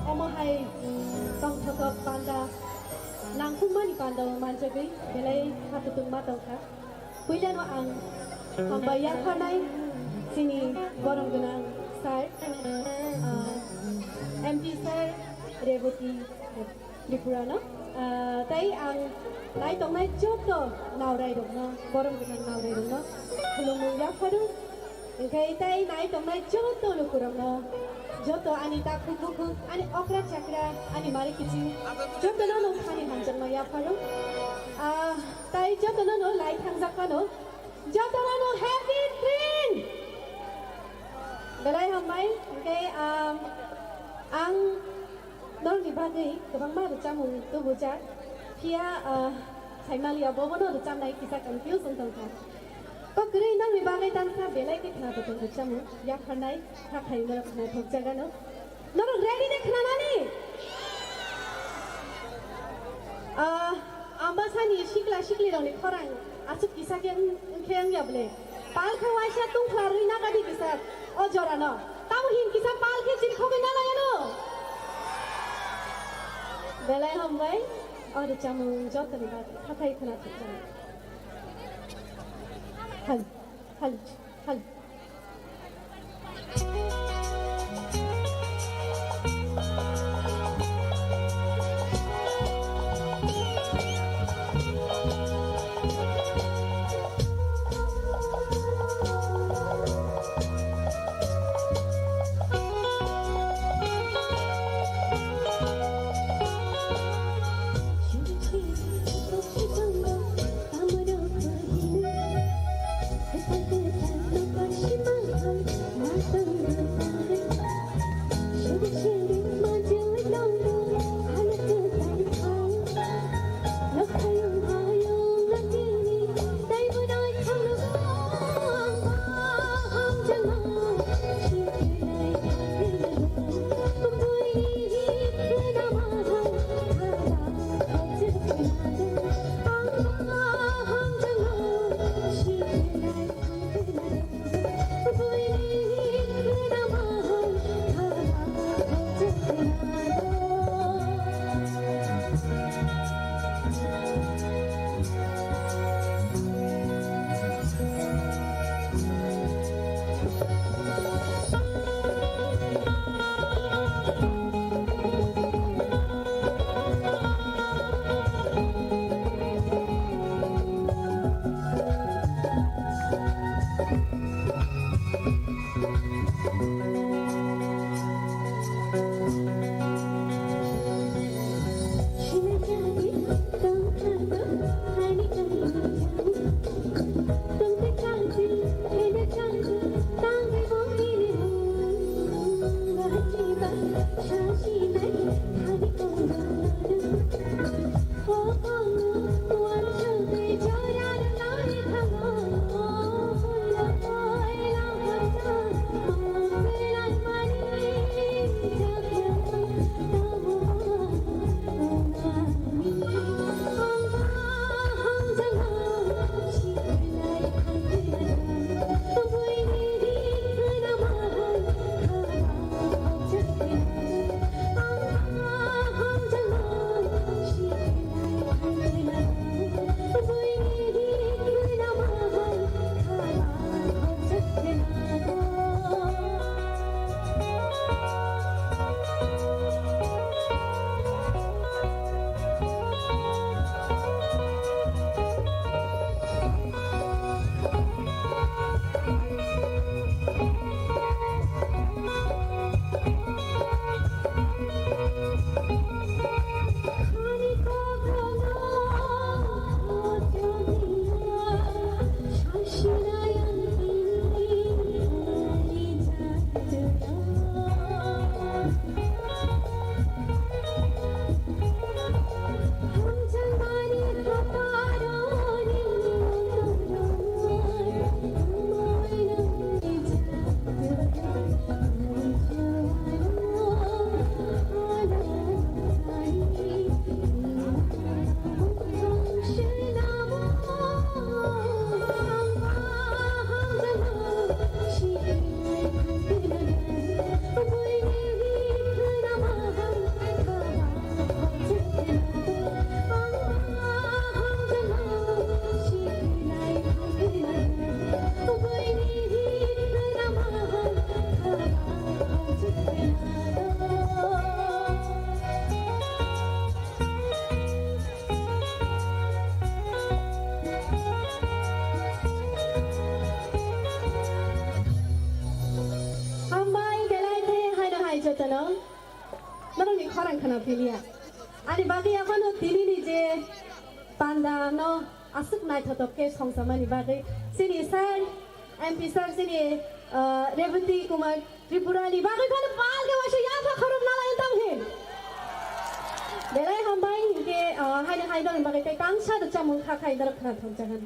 Omohai tong thokat panda. Langkung mani panda manjagai belai hatutung matong ka. Kuilan wa ang pambayar kanai sini borong genang sir, MD sir, Revati Tripura no. Tai ang nai tong nai joto naurai dong no, borong genang naurai dong no. Hulung ya padu. Ingkai tai nai tong nai joto lukurang no. Joto ani tak kuku ani okra chakra ani mari kici. Joto no khani hanjang no ya padu. Tai joto no lai thangzak pa no. Joto no happy drink. Belai hamai, okay, ang non di bagai, kebang mana jamu tu bujar, pia Thaimalia bobo no jam naik kisah confuse tentang kan. Kau kira non di bagai tanpa belai kita nak tentang jamu, ya kanai, tak Thai mana kena thok jaga no. Non ready dek kena ni. Ambasani sikli dong ni korang, asuk kisah yang ya boleh. Pal kawai saya tung kelari nak adi kisah. Oh jorano, tahu hin kisah pal ke ciri kau kenal ya no? Belai hambai, oh de jamu jauh terlibat, hakai kena terjadi. Hal. যতন নরনি খরাং খানা ফিলিয়া আনি বাকি এখনো দিলিনি যে পান্ডা ন আসুক নাই থতকে সংসামানি বাকি সিনি স্যার এমপি স্যার সিনি রেবতী কুমার ত্রিপুরানি বাকি খানে পাল কে বসে ইয়াফা খরম না লাইন তাম হে বেলাই হামবাই কে হাইনে হাইদর বাকি তে কাংসা দ চামুং খা খাই দর খানা থং জাগান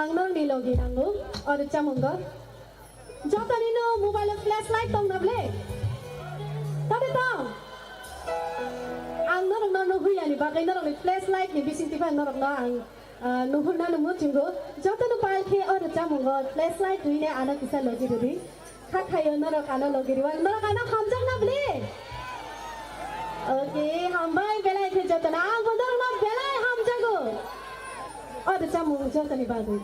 Angno nilogi nango or chamungo. Jotanino mobile flashlight tong nable. Tade tong. Angno no huyani bagay no flashlight ni bisinti pa no no ang nuhuna no mutingo. Jotano palke or chamungo flashlight duine ana kisa logi duri. Khakhayo no kana logi diwan no kana hamjang nable. Okay, hambai belai ke jotana ang bodor no belai hamjago. Ada camu jangan ni bagai.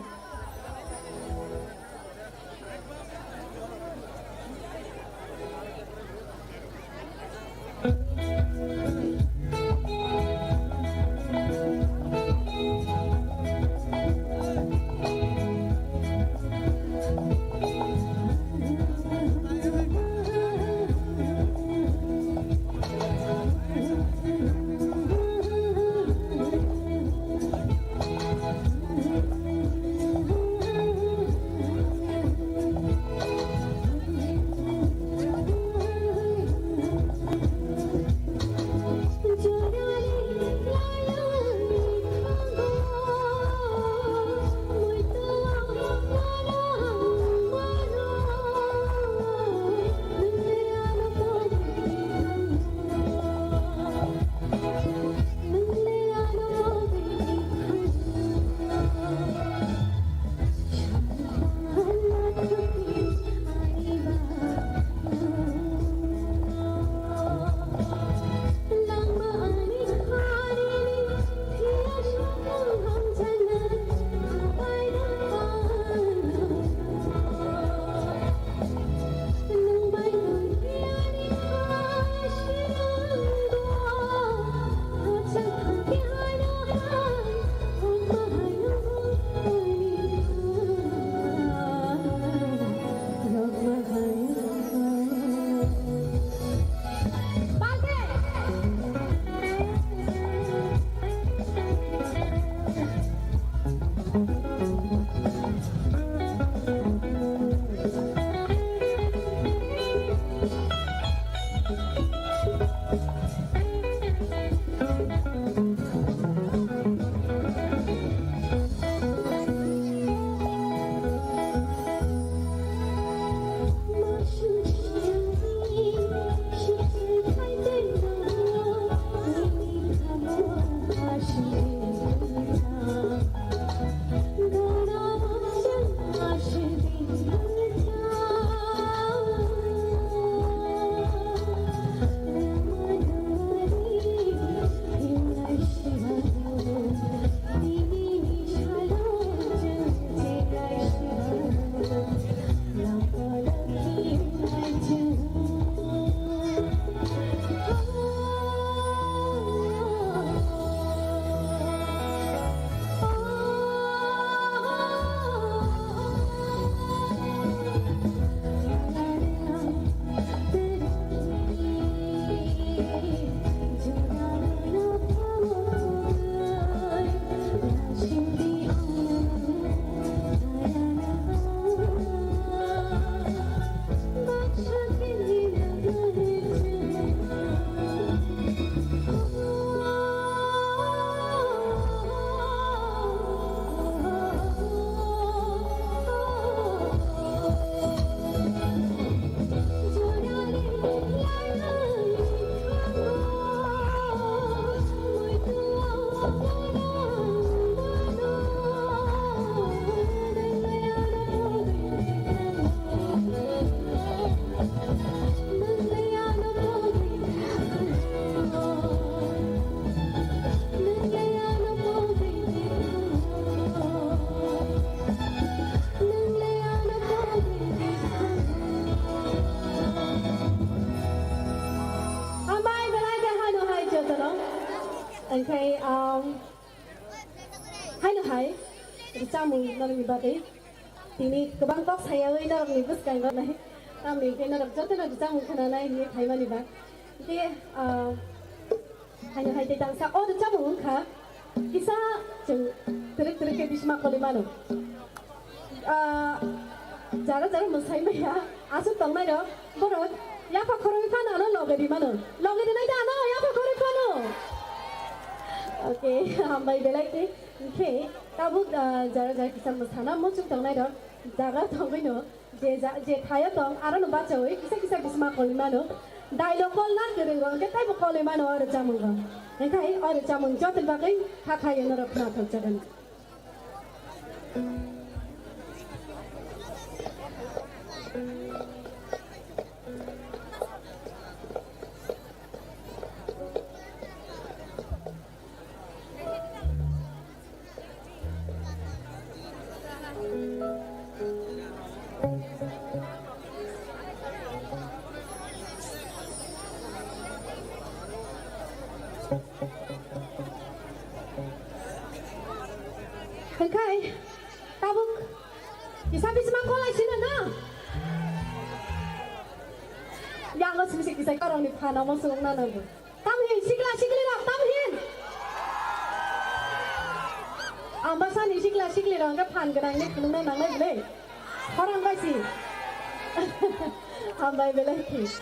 ओमफ्राय हायनो हाय जामुं नरमनि बागै दिनै गोबां बावसायावै नरमनि बुसखांनाय तामनि के नरम जतन जामुं खानाय नि थाइमानिबा के हायनो हाय दांसा अ जामुं खा किसा जों तेरे के बिस्मा कलिमानो जारा जारा मोसाइमाया आसु तंनाय र बर याफा खरइ फानानो लगेदि मानो लगेदि नाय दानो याफा खरइ फानो ओके हामबाय बेलायते ओमफ्राय काबु जारा जारा किसा मोसाना मोचुं तंनाय र जागा तंगैनो जे थाया दं आरो न बाचावै किसा किसा बिस्मा कलिमानो डायलग कल ना गेरें रंगे ताइबो कलिमानो आरो जामुं रं ओंखाय आरो जामुं जतन बागै थाखायो नरफना थजागोन ओंखाय tabuk kisah bisma kolai sini na yang nggak sih kisah orang di panau masuk na nabu tamhin sikla rak tamhin ambasan sikli orang ke pan gedang ni kelung na nang lagi orang baik sih ambai belai kis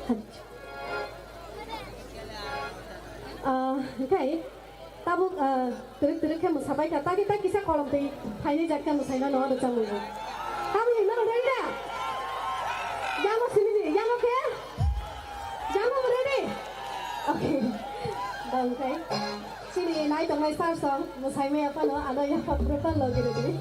Oke, tabuk terus kamu sampai kata kita kisah kolom tadi, hanya jaga kamu saya nol ada jamu. Kamu ini nol ready dah? Jamu sini ni, jamu ke? Jamu ready? Oke, oke. Sini naik dong naik sar mau saya me apa no, ada yang berapa lagi ready?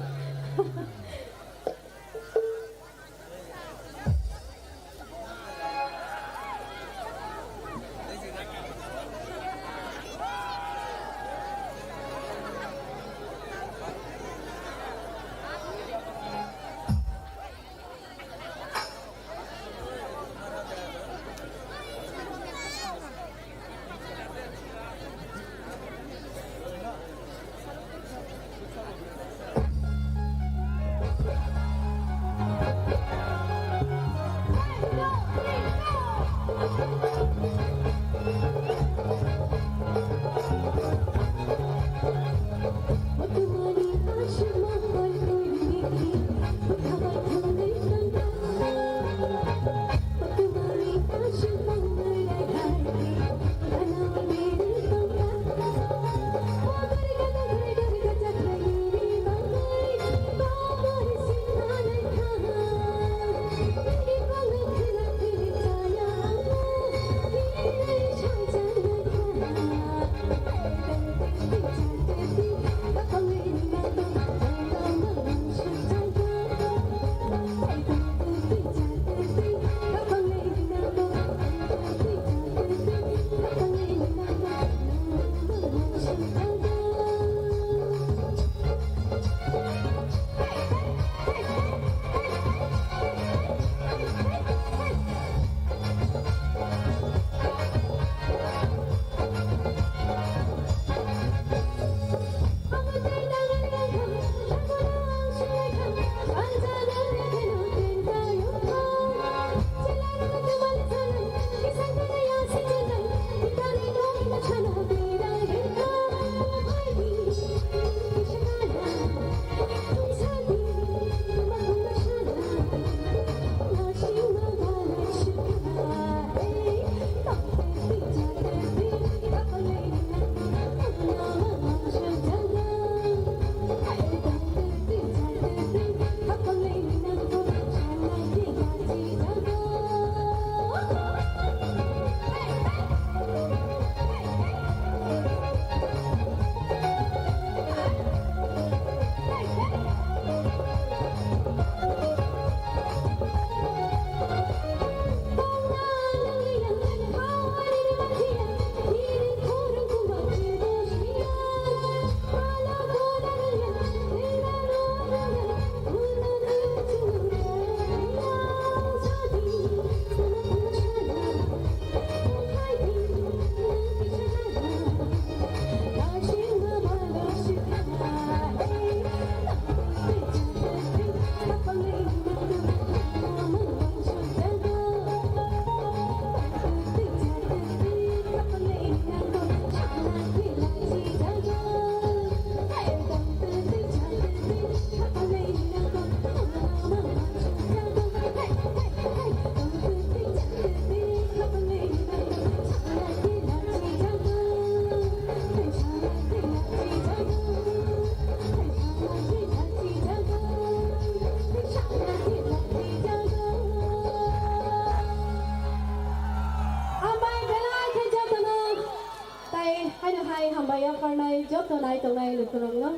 Joto nai tong nai lukurong no,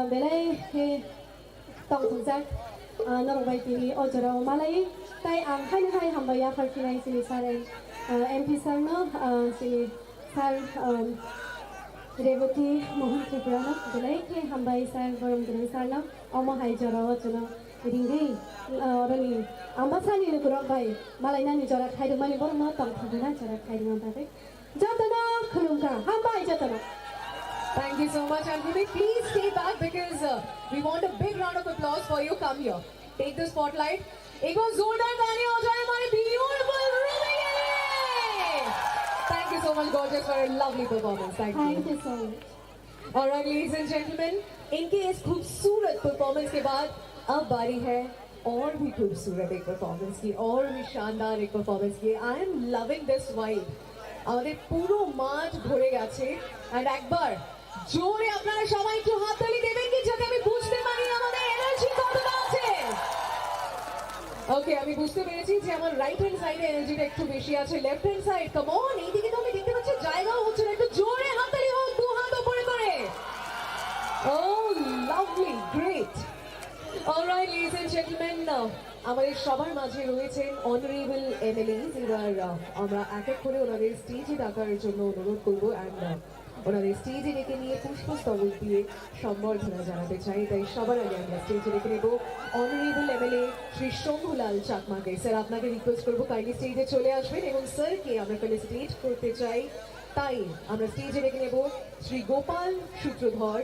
belai he tong tungzak, norong bai tini ojoro malai, tai ang hai hambaya farkinai sini sare, MP sar no, sini sar Revati Mohan Tripura no, belai he hambai sar borong deng sar no, omo hai joro jono ringi, orani ambasani lukurong bai, malai nani jorat hai deng mani borong no tong tungzak jorat hai deng ambai, joto no khulungka, hambai joto no. Thank you so much, and please stay back because we want a big round of applause for you. Come here, take the spotlight. एक बार जोरदार तालियां हो जाए हमारे beautiful Ruby के लिए. Thank you so much, gorgeous, for a lovely performance. Thank you. Thank you so much. All right, ladies and gentlemen, इनके इस खूबसूरत परफॉर्मेंस के बाद अब बारी है और भी खूबसूरत एक परफॉर्मेंस की और भी शानदार एक परफॉर्मेंस की I am loving this wipe আমাদের পুরো মাঠ ভরে গেছে এন্ড একবার জোরে আপনারা সবাই একটু হাততালি দেবেন কি যাতে আমি বুঝতে পারি আমাদের এনার্জি কতটা আছে ওকে আমি বুঝতে পেরেছি যে আমার রাইট হ্যান্ড সাইডে এনার্জিটা একটু বেশি আছে left hand side come on এইদিকে তো আমি দেখতে পাচ্ছি জায়গাও হচ্ছে না একটু জোরে হাততালি হোক দু হাত উপরে করে Oh, lovely, great. All right, ladies and gentlemen, আমাদের সবার মাঝে রয়েছেন অনারেবল এমএলএস এবার আমরা এক এক করে ওনাদের স্টেজে ডাকার জন্য অনুরোধ করবো অ্যান্ড ওনাদের স্টেজে ডেকে নিয়ে পুষ্পস্তবক দিয়ে সম্বর্ধনা জানাতে চাই তাই সবার আগে আমরা স্টেজে ডেকে নেব honourable MLA Shri Shambhulal চাকমাকে sir আপনাকে রিকোয়েস্ট করবো কাইন্ডলি স্টেজে চলে আসবেন এবং স্যারকে আমরা ফেলিসিটেট করতে চাই তাই আমরা স্টেজে ডেকে নেব শ্রী গোপাল সূত্রধর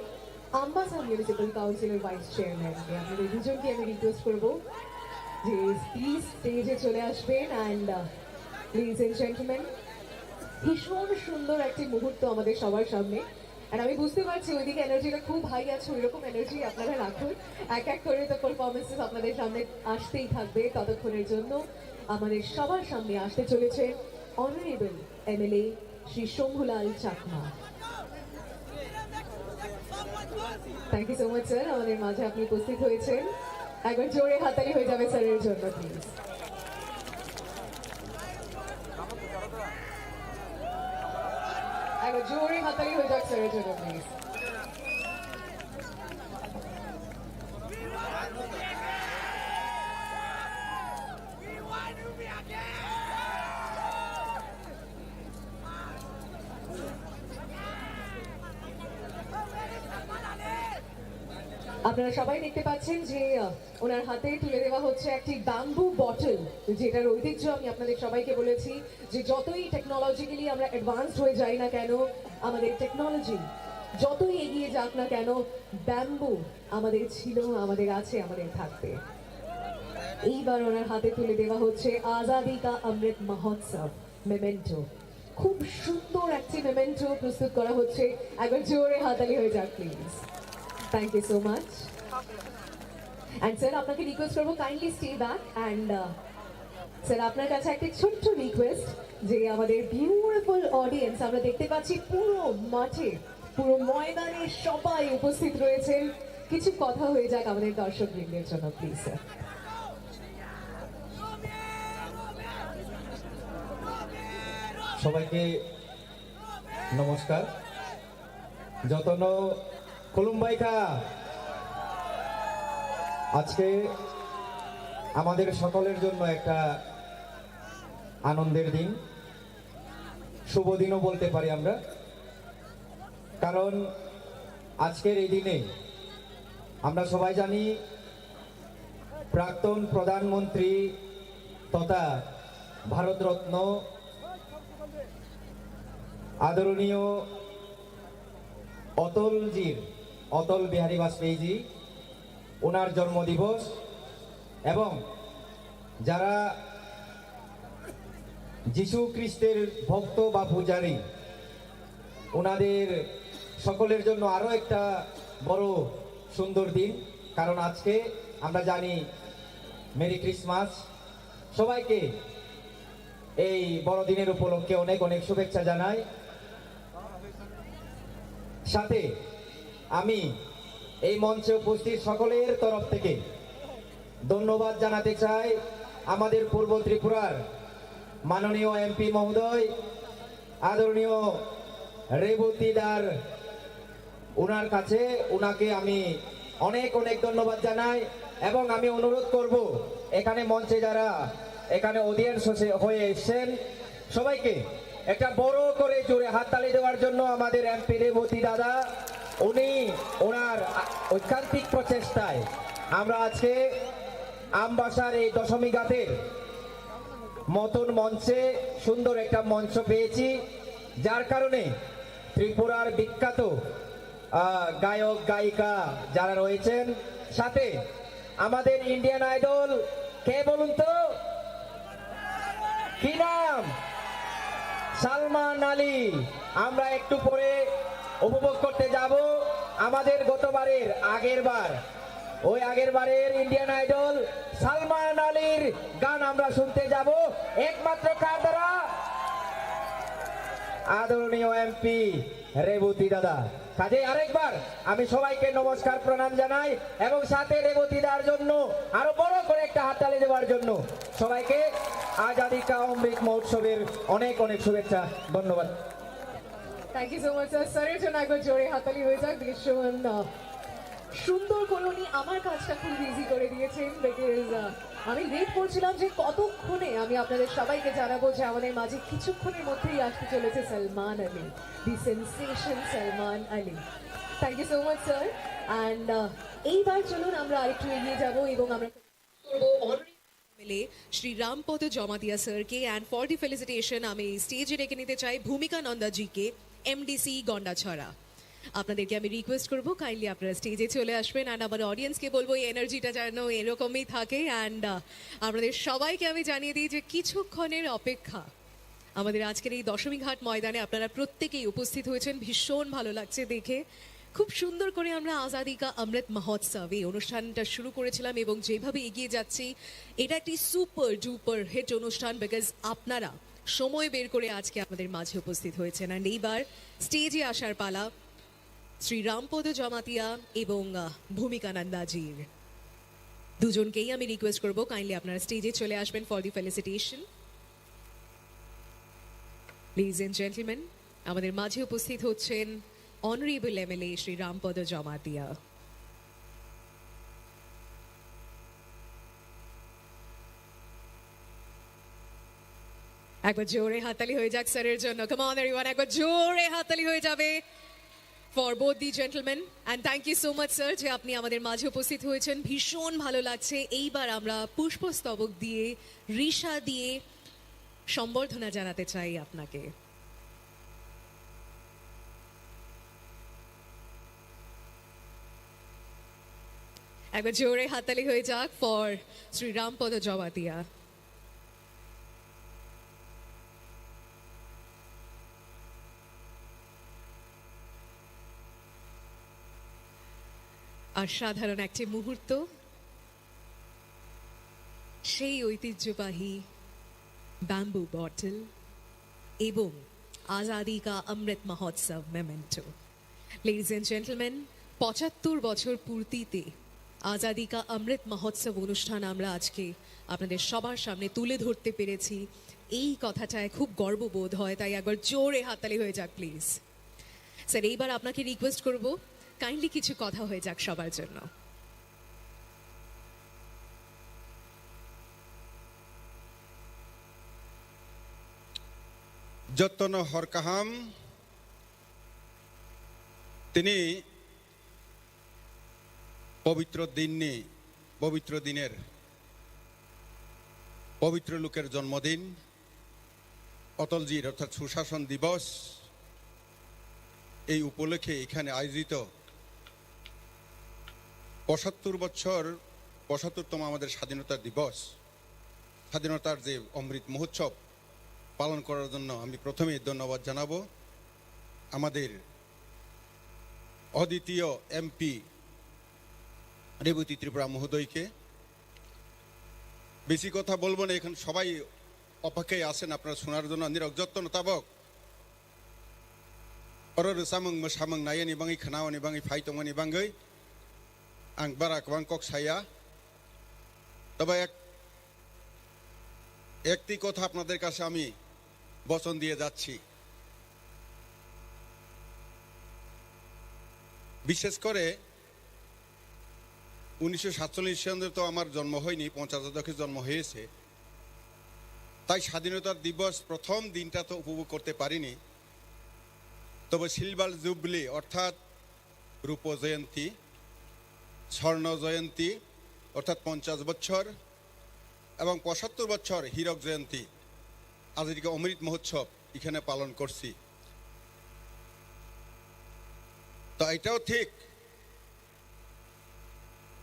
আম্বাসা মিউনিসিপ্যাল কাউন্সিলের ভাইস চেয়ারম্যান আপনাদের দুজনকে আমি রিকোয়েস্ট করবো যে প্লিজ স্টেজে চলে আসবেন অ্যান্ড প্লিজ এন্ড জেন্টলম্যান ভীষণ সুন্দর একটি মুহূর্ত আমাদের সবার সামনে আর আমি বুঝতে পারছি ওইদিকে এনার্জিটা খুব হাই আছে ওইরকম এনার্জি আপনারা রাখুন এক এক করে তো পারফরমেন্সেস আপনাদের সামনে আসতেই থাকবে ততক্ষণের জন্য আমাদের সবার সামনে আসতে চলেছে honourable MLA Shri Shambhulal Chakma thank you so much sir আমাদের মাঝে আপনি উপস্থিত হয়েছেন একবার জোরে হাততালি হয়ে যাবে স্যারের জন্য প্লিজ একবার জোরে হাততালি হয়ে যাক স্যারের জন্য প্লিজ আপনারা সবাই দেখতে পাচ্ছেন যে ওনার হাতে তুলে দেওয়া হচ্ছে একটি ব্যাম্বু বটল যেটার ঐতিহ্য আমি আপনাদের সবাইকে বলেছি যে যতই টেকনোলজিক্যালি আমরা অ্যাডভান্সড হয়ে যাই না কেন আমাদের টেকনোলজি যতই এগিয়ে যাক না কেন ব্যাম্বু আমাদের ছিল আমাদের আছে আমাদের থাকবে এইবার ওনার হাতে তুলে দেওয়া হচ্ছে আজাদি কা অমৃত মহোৎসব মেমেন্টো খুব সুন্দর একটি মেমেন্টো প্রস্তুত করা হচ্ছে একবার জোরে হাততালি হয়ে যাক please Thank you so much. And sir, আপনাকে রিকোয়েস্ট করবো kindly stay back and sir আপনার কাছে একটা ছোট্ট রিকোয়েস্ট যে আমাদের বিউটিফুল অডিয়েন্স আমরা দেখতে পাচ্ছি পুরো মাঠে পুরো ময়দানে সবাই উপস্থিত রয়েছেন কিছু কথা হয়ে যাক আমাদের দর্শক বৃন্দের জন্য প্লিজ স্যার সবাইকে নমস্কার যতন খুলুমবাইকা আজকে আমাদের সকলের জন্য একটা আনন্দের দিন শুভ দিনও বলতে পারি আমরা কারণ আজকের এই দিনে আমরা সবাই জানি প্রাক্তন প্রধানমন্ত্রী তথা ভারতরত্ন আদরণীয় অটল বিহারী বাজপেয়ীজি ওনার জন্মদিবস এবং যারা যিশু খ্রিস্টের ভক্ত বা পূজারী ওনাদের সকলের জন্য আরো একটা বড় সুন্দর দিন কারণ আজকে আমরা জানি মেরি ক্রিসমাস সবাইকে এই বড়দিনের উপলক্ষে অনেক অনেক শুভেচ্ছা জানাই সাথে আমি এই মঞ্চে উপস্থিত সকলের তরফ থেকে ধন্যবাদ জানাতে চাই আমাদের পূর্ব ত্রিপুরার মাননীয় এমপি মহোদয় আদরণীয় রেবতীদার ওনার কাছে ওনাকে আমি অনেক অনেক ধন্যবাদ জানাই এবং আমি অনুরোধ করব এখানে মঞ্চে যারা এখানে অডিয়েন্স হয়ে এসেছেন সবাইকে একটা বড় করে জোরে হাততালি দেওয়ার জন্য আমাদের এমপি রেবতী দাদা উনি ওনার ঐকান্তিক প্রচেষ্টায় আমরা আজকে আমবাসার এই দশমী ঘাটের মতন মঞ্চে সুন্দর একটা মঞ্চ পেয়েছি যার কারণে ত্রিপুরার বিখ্যাত গায়ক গায়িকা যারা রয়েছেন সাথে আমাদের ইন্ডিয়ান আইডল কে বলুন তো কি নাম সালমান আলী আমরা একটু পরে উপভোগ করতে যাব আমাদের গতবারের আগের বার ওই আগের বারের ইন্ডিয়ান আইডল সালমান আলীর গান আমরা শুনতে যাব একমাত্র কার দ্বারা? আদরণীয় এমপি রেবতী দাদা। কাজে আরেকবার আমি সবাইকে নমস্কার প্রণাম জানাই এবং সাথে রেবতী দার জন্য আরো বড় করে একটা হাততালি দেওয়ার জন্য সবাইকে আজাদী কা অমৃত মহোৎসবের অনেক অনেক শুভেচ্ছা। ধন্যবাদ। Thank you so much sir. স্যারের জন্য একবার জোরে হাতালি হয়ে যাক। দৃশ্যমান সুন্দর করে উনি আমার কাজটা খুব ইজি করে দিয়েছেন, বিকজ আমি ওয়েট করছিলাম যে কতক্ষণে আমি আপনাদের সবাইকে জানাবো যে আমাদের মাঝে কিছুক্ষণের মধ্যেই আসতে চলেছে Salman Ali, the sensation Salman Ali. Thank you so much sir. And এইবার চলুন আমরা আরেকটু এগিয়ে যাব এবং আমরা মিলে শ্রী রামপদ জমাতিয়া স্যারকে অ্যান্ড ফর দি ফেলিসিটেশন আমি স্টেজে ডেকে নিতে চাই ভূমিকা নন্দাজিকে, এমডিসি গন্ডাছড়া। আপনাদেরকে আমি রিকোয়েস্ট করবো কাইন্ডলি আপনারা স্টেজে চলে আসবেন অ্যান্ড আমার অডিয়েন্সকে বলবো এই এনার্জিটা যেন এরকমই থাকে। অ্যান্ড আপনাদের সবাইকে আমি জানিয়ে দিই যে কিছুক্ষণের অপেক্ষা আমাদের আজকের এই দশমীঘাট ময়দানে আপনারা প্রত্যেকেই উপস্থিত হয়েছেন, ভীষণ ভালো লাগছে দেখে। খুব সুন্দর করে আমরা আজাদী কা অমৃত মহোৎসব এই অনুষ্ঠানটা শুরু করেছিলাম এবং যেভাবে এগিয়ে যাচ্ছি এটা একটি সুপার ডুপার হিট অনুষ্ঠান, বিকজ আপনারা সময় বের করে আজকে আমাদের মাঝে উপস্থিত হয়েছেন। অ্যান্ড এইবার স্টেজে আসার পালা শ্রী রামপদ জমাতিয়া এবং ভূমিকা নন্দাজির। দুজনকেই আমি রিকোয়েস্ট করবো কাইন্ডলি আপনারা স্টেজে চলে আসবেন for the felicitation. Ladies and gentlemen, আমাদের মাঝে উপস্থিত হচ্ছেন অনারেবল এমএলএ শ্রী রামপদ জমাতিয়া। একবার জোরে হাততালি হয়ে যাক স্যারের জন্য। কাম অন এভরিওয়ান, একবার জোরে হাততালি হয়ে যাবে for both the gentleman. And thank you so much sir যে আপনি আমাদের মাঝে উপস্থিত হয়েছেন, ভীষণ ভালো লাগছে। এইবার আমরা পুষ্পস্তবক দিয়ে ঋষা দিয়ে সম্বর্ধনা জানাতে চাই আপনাকে। একবার জোরে হাততালি হয়ে যাক ফর শ্রী রামপদ জমাতিয়া। আর সাধারণ একটি মুহূর্ত, সেই ঐতিহ্যবাহী ব্যাম্বু বটল এবং আজাদী কা Amrit Mahotsav memento. Ladies and gentleman, ৭৫ বছর পূর্তিতে আজাদী কা অমৃত মহোৎসব অনুষ্ঠান আমরা আজকে আপনাদের সবার সামনে তুলে ধরতে পেরেছি। এই কথাটায় খুব গর্ববোধ হয়, তাই একবার জোরে হাততালি হয়ে যাক প্লিজ। স্যার এইবার আপনাকে রিকোয়েস্ট করব কাইন্ডলি কিছু কথা হয়ে যাক সবার জন্য। যতন হরকাহাম তিনি পবিত্র দিনের পবিত্র লোকের জন্মদিন, অটলজির অর্থাৎ সুশাসন দিবস, এই উপলক্ষে এখানে আয়োজিত ৭৫তম আমাদের স্বাধীনতা দিবস, স্বাধীনতার যে অমৃত মহোৎসব পালন করার জন্য আমি প্রথমেই ধন্যবাদ জানাবো আমাদের অদ্বিতীয় এমপি রেবতী ত্রিপুরা মহোদয়কে। বেশি কথা বলবো না, এখানে সবাই অপেক্ষায় আছেন আপনারা শোনার জন্য। নিরক যত্ন তাবক অরর সামং সামং নায়নি বাঙি খানাওনি বাঙি ফাইতমনি বাঙ্গই আং বারাক বাংকক সাইয়া। তবে একটি কথা আপনাদের কাছে আমি বচন দিয়ে যাচ্ছি, বিশেষ করে 1947 সালে তো আমার জন্ম হয়নি, 50 দশকে জন্ম হয়েছে, তাই স্বাধীনতার দিবস প্রথম দিনটা তো উপভোগ করতে পারিনি। তবে সিলভার জুবলি অর্থাৎ রূপ জয়ন্তী, স্বর্ণ জয়ন্তী অর্থাৎ 50 বছর এবং 75 বছর হীরক জয়ন্তী আজকে অমৃত মহোৎসব এখানে পালন করছি। তো এটাও ঠিক,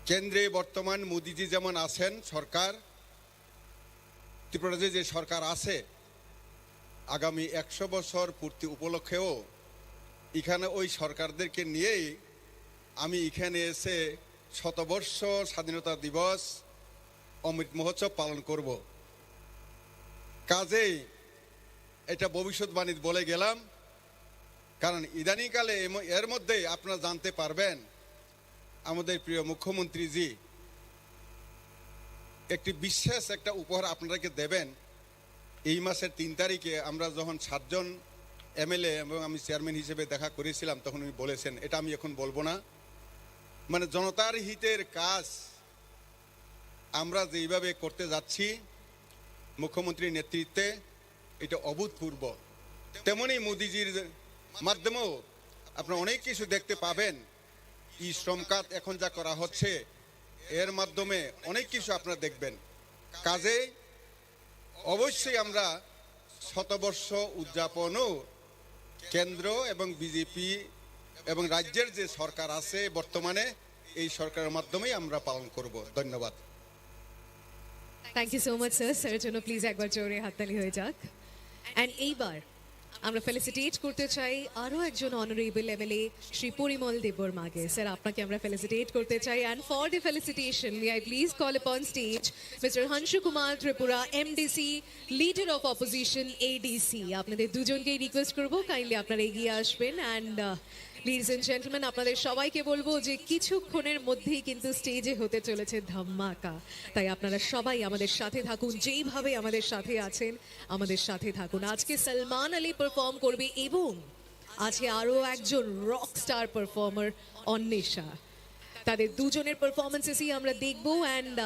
কেন্দ্রে বর্তমান মোদিজি যেমন আছেন সরকার, ত্রিপুরাতে যে সরকার আছে, আগামী 100 বছর পূর্তি উপলক্ষেও এখানে ওই সরকারদেরকে নিয়েই আমি এখানে এসে শতবর্ষ স্বাধীনতা দিবস অমৃত মহোৎসব পালন করব। কাজেই এটা ভবিষ্যৎবাণী বলে গেলাম, কারণ ইদানিংকালে এর মধ্যে আপনারা জানতে পারবেন আমাদের প্রিয় মুখ্যমন্ত্রীজি একটি বিশেষ একটা উপহার আপনাদেরকে দেবেন। এই মাসের 3 তারিখে আমরা যখন 7 জন এমএলএ এবং আমি চেয়ারম্যান হিসেবে দেখা করেছিলাম, তখন উনি বলেছেন, এটা আমি এখন বলবো না, মানে জনতার হিতের কাজ আমরা যেইভাবে করতে যাচ্ছি মুখ্যমন্ত্রীর নেতৃত্বে, এটা অভূতপূর্ব। তেমনি মোদিজির মাধ্যমেও আপনারা অনেক কিছু দেখতে পাবেন। ই শ্রম কার্ড এখন যা করা হচ্ছে, এর মাধ্যমে অনেক কিছু আপনারা দেখবেন। কাজে অবশ্যই আমরা শতবর্ষ উদযাপনও কেন্দ্র এবং বিজেপি এবং রাজ্যের যে সরকার আছে বর্তমানে, এই সরকারের মাধ্যমেই আমরা পালন করব। ধন্যবাদ। Thank you so much sir. স্যারের জন্য প্লিজ একবার জোরে হাততালি হয়ে যাক। অ্যান্ড এইবার আমরা ফেলিসিটেট করতে চাই আরও একজন অনারেবল এমএলএ শ্রী পরিমল দেববর্মাকে। স্যার, আপনাকে আমরা ফেলিসিটেট করতে চাই। And for the felicitation may I please call upon stage mister Hangsu Kumar Tripura, MDC, leader of opposition ADC. আপনাদের দুজনকেই রিকোয়েস্ট করবো কাইন্ডলি আপনারা এগিয়ে আসবেন। অ্যান্ড লিডিজ এন্ড জেন্টলম্যান, আপনাদের সবাইকে বলবো যে কিছুক্ষণের মধ্যেই কিন্তু স্টেজে হতে চলেছে ধামাকা। তাই আপনারা সবাই আমাদের সাথে থাকুন, যেইভাবে আমাদের সাথে আছেন আমাদের সাথে থাকুন। আজকে সলমান আলী পারফর্ম করবে এবং আছে আরও একজন রক স্টার পারফর্মার অন্বেষা। তাদের দুজনের পারফরমেন্সেসই আমরা দেখব। অ্যান্ড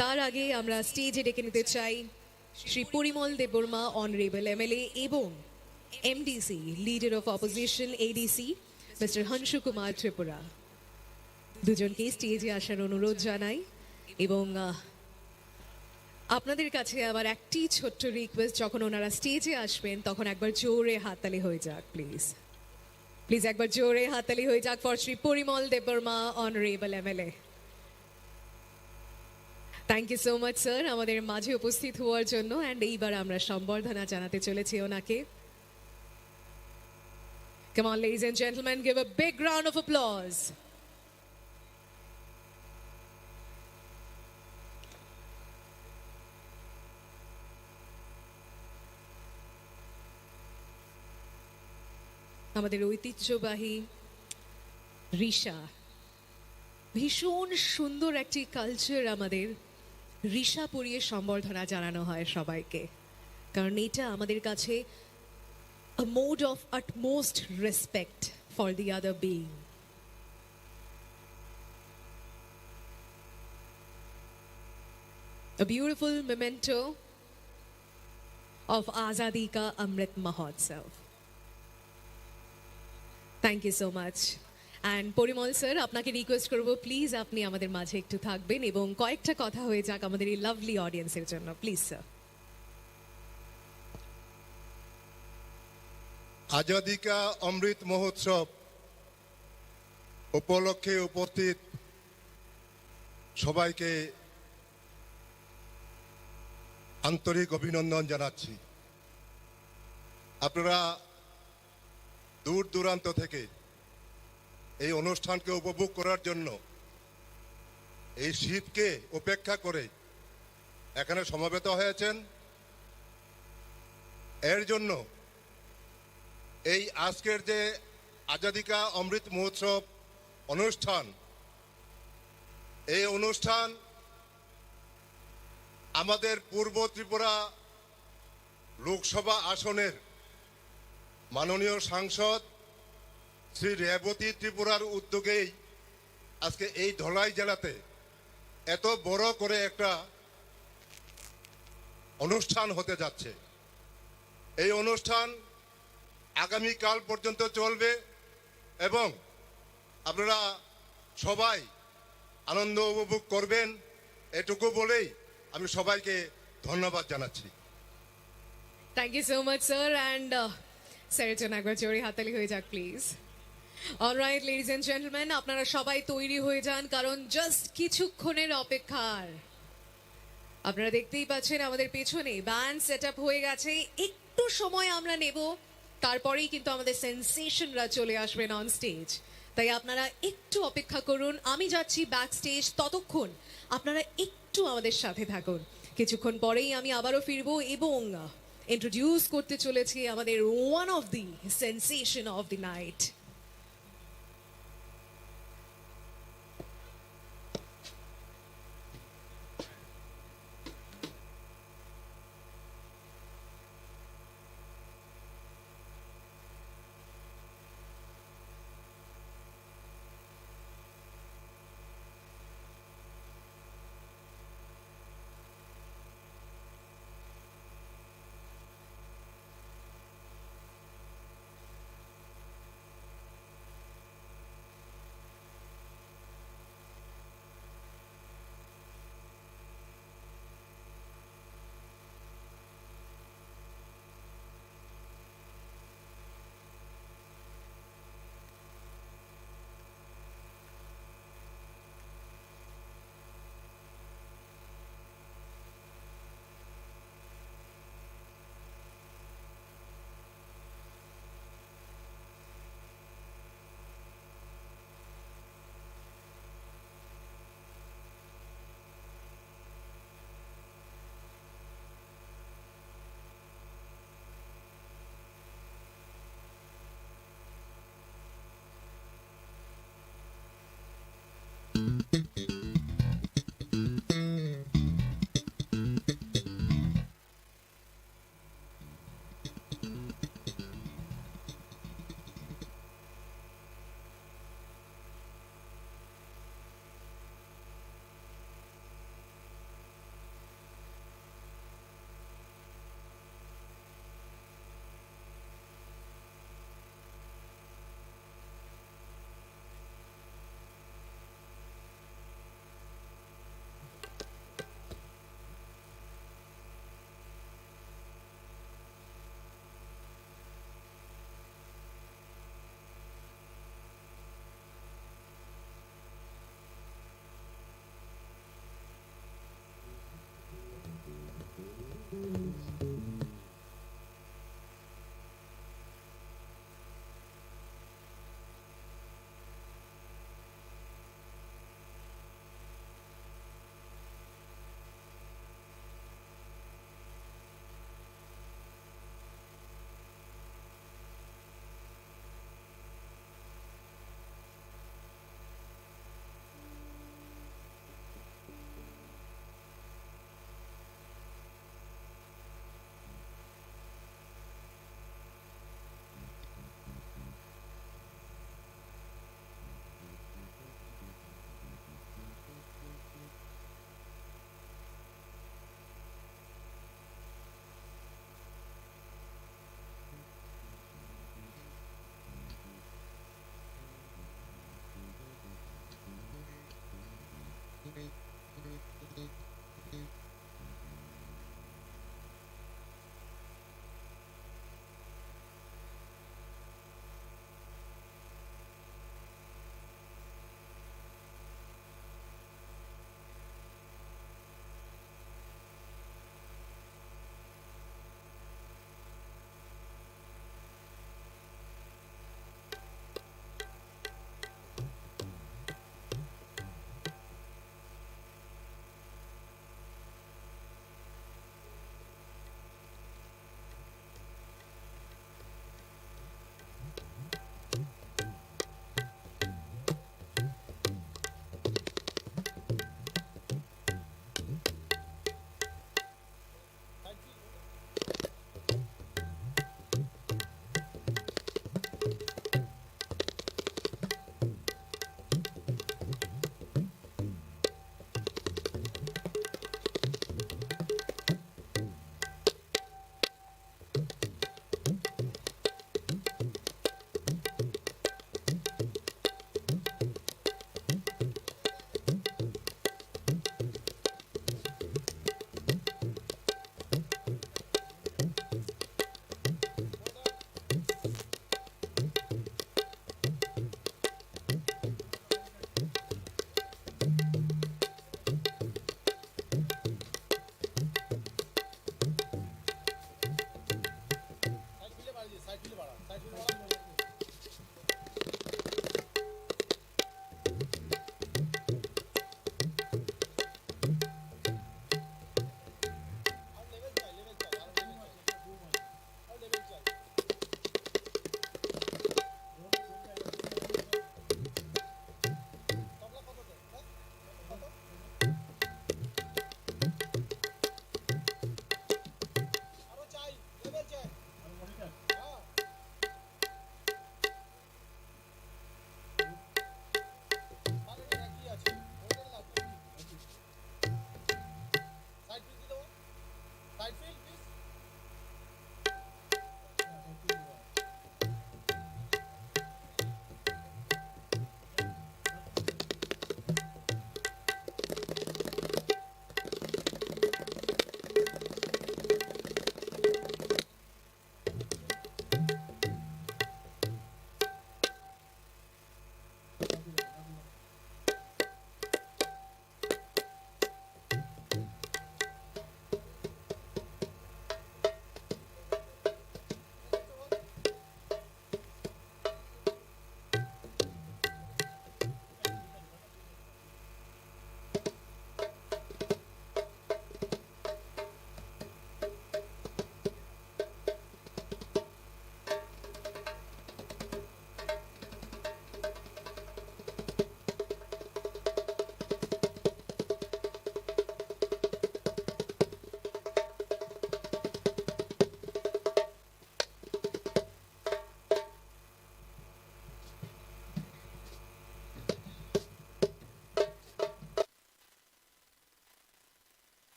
তার আগে আমরা স্টেজে ডেকে নিতে চাই শ্রী পরিমল দেববর্মা, অনারেবল এমএলএ এবং MDC, leader of opposition ADC, mister Hangsu Kumar Tripura. দুজনকেই স্টেজে আসার অনুরোধ জানাই। এবং আপনাদের কাছে আবার একটি ছোট্ট রিকোয়েস্ট, যখন ওনারা স্টেজে আসবেন তখন একবার জোরে হাততালি হয়ে যাক প্লিজ। প্লিজ একবার জোরে হাততালি হয়ে যাক for Shri Parimal Debbarma, honourable MLA. Thank you so much sir আমাদের মাঝে উপস্থিত হওয়ার জন্য। অ্যান্ড এইবার আমরা সম্বর্ধনা জানাতে চলেছি ওনাকে। Come on, ladies and gentlemen, give a big round of applause. আমাদের ঐতিহ্যবাহী রিশা, ভীষণ সুন্দর একটি কালচার আমাদের। রিশা পরিয়ে সম্বর্ধনা জানানো হয় সবাইকে, কারণ এটা আমাদের কাছে a mode of utmost respect for the other being. A beautiful memento of Azadi Ka Amrit Mahotsav. Thank you so much. And Parimal sir, আপনাকে রিকোয়েস্ট করব প্লিজ আপনি আমাদের মাঝে একটু থাকবেন এবং কয়েকটা কথা হয়ে যাক আমাদের এই লাভলি অডিয়েন্সের জন্য। Please sir. আজাদি কা অমৃত মহোৎসব উপলক্ষে উপস্থিত সবাইকে আন্তরিক অভিনন্দন জানাচ্ছি। আপনারা দূর দূরান্ত থেকে এই অনুষ্ঠানকে উপভোগ করার জন্য, এই শীতকে উপেক্ষা করে এখানে সমবেত হয়েছেন। এর জন্য এই আজকের যে আজাদি কা অমৃত মহোৎসব অনুষ্ঠান, এই অনুষ্ঠান আমাদের পূর্ব ত্রিপুরা লোকসভা আসনের মাননীয় সাংসদ শ্রী রেবতী ত্রিপুরার উদ্যোগেই আজকে এই ধলাই জেলাতে এত বড় করে একটা অনুষ্ঠান হতে যাচ্ছে। এই অনুষ্ঠান আগামীকাল পর্যন্ত চলবে এবং আপনারা সবাই আনন্দ উপভোগ করবেন, এটুকু বলেই আমি সবাইকে ধন্যবাদ জানাচ্ছি। Thank you so much sir. And স্যারের জন্য একবার জোরে হাততালি হয়ে যাক please. Alright ladies and gentleman, আপনারা সবাই তৈরি হয়ে যান, কারণ জাস্ট কিছুক্ষণের অপেক্ষার। আপনারা দেখতেই পাচ্ছেন আমাদের পেছনে ব্যান্ড সেট আপ হয়ে গেছে। একটু সময় আমরা নেব, তারপরেই কিন্তু আমাদের সেন্সেশনরা চলে আসবেন অন স্টেজ। তাই আপনারা একটু অপেক্ষা করুন, আমি যাচ্ছি ব্যাক স্টেজ, ততক্ষণ আপনারা একটু আমাদের সাথে থাকুন। কিছুক্ষণ পরেই আমি আবারও ফিরবো এবং ইন্ট্রোডিউস করতে চলেছি আমাদের one of the sensation of the night.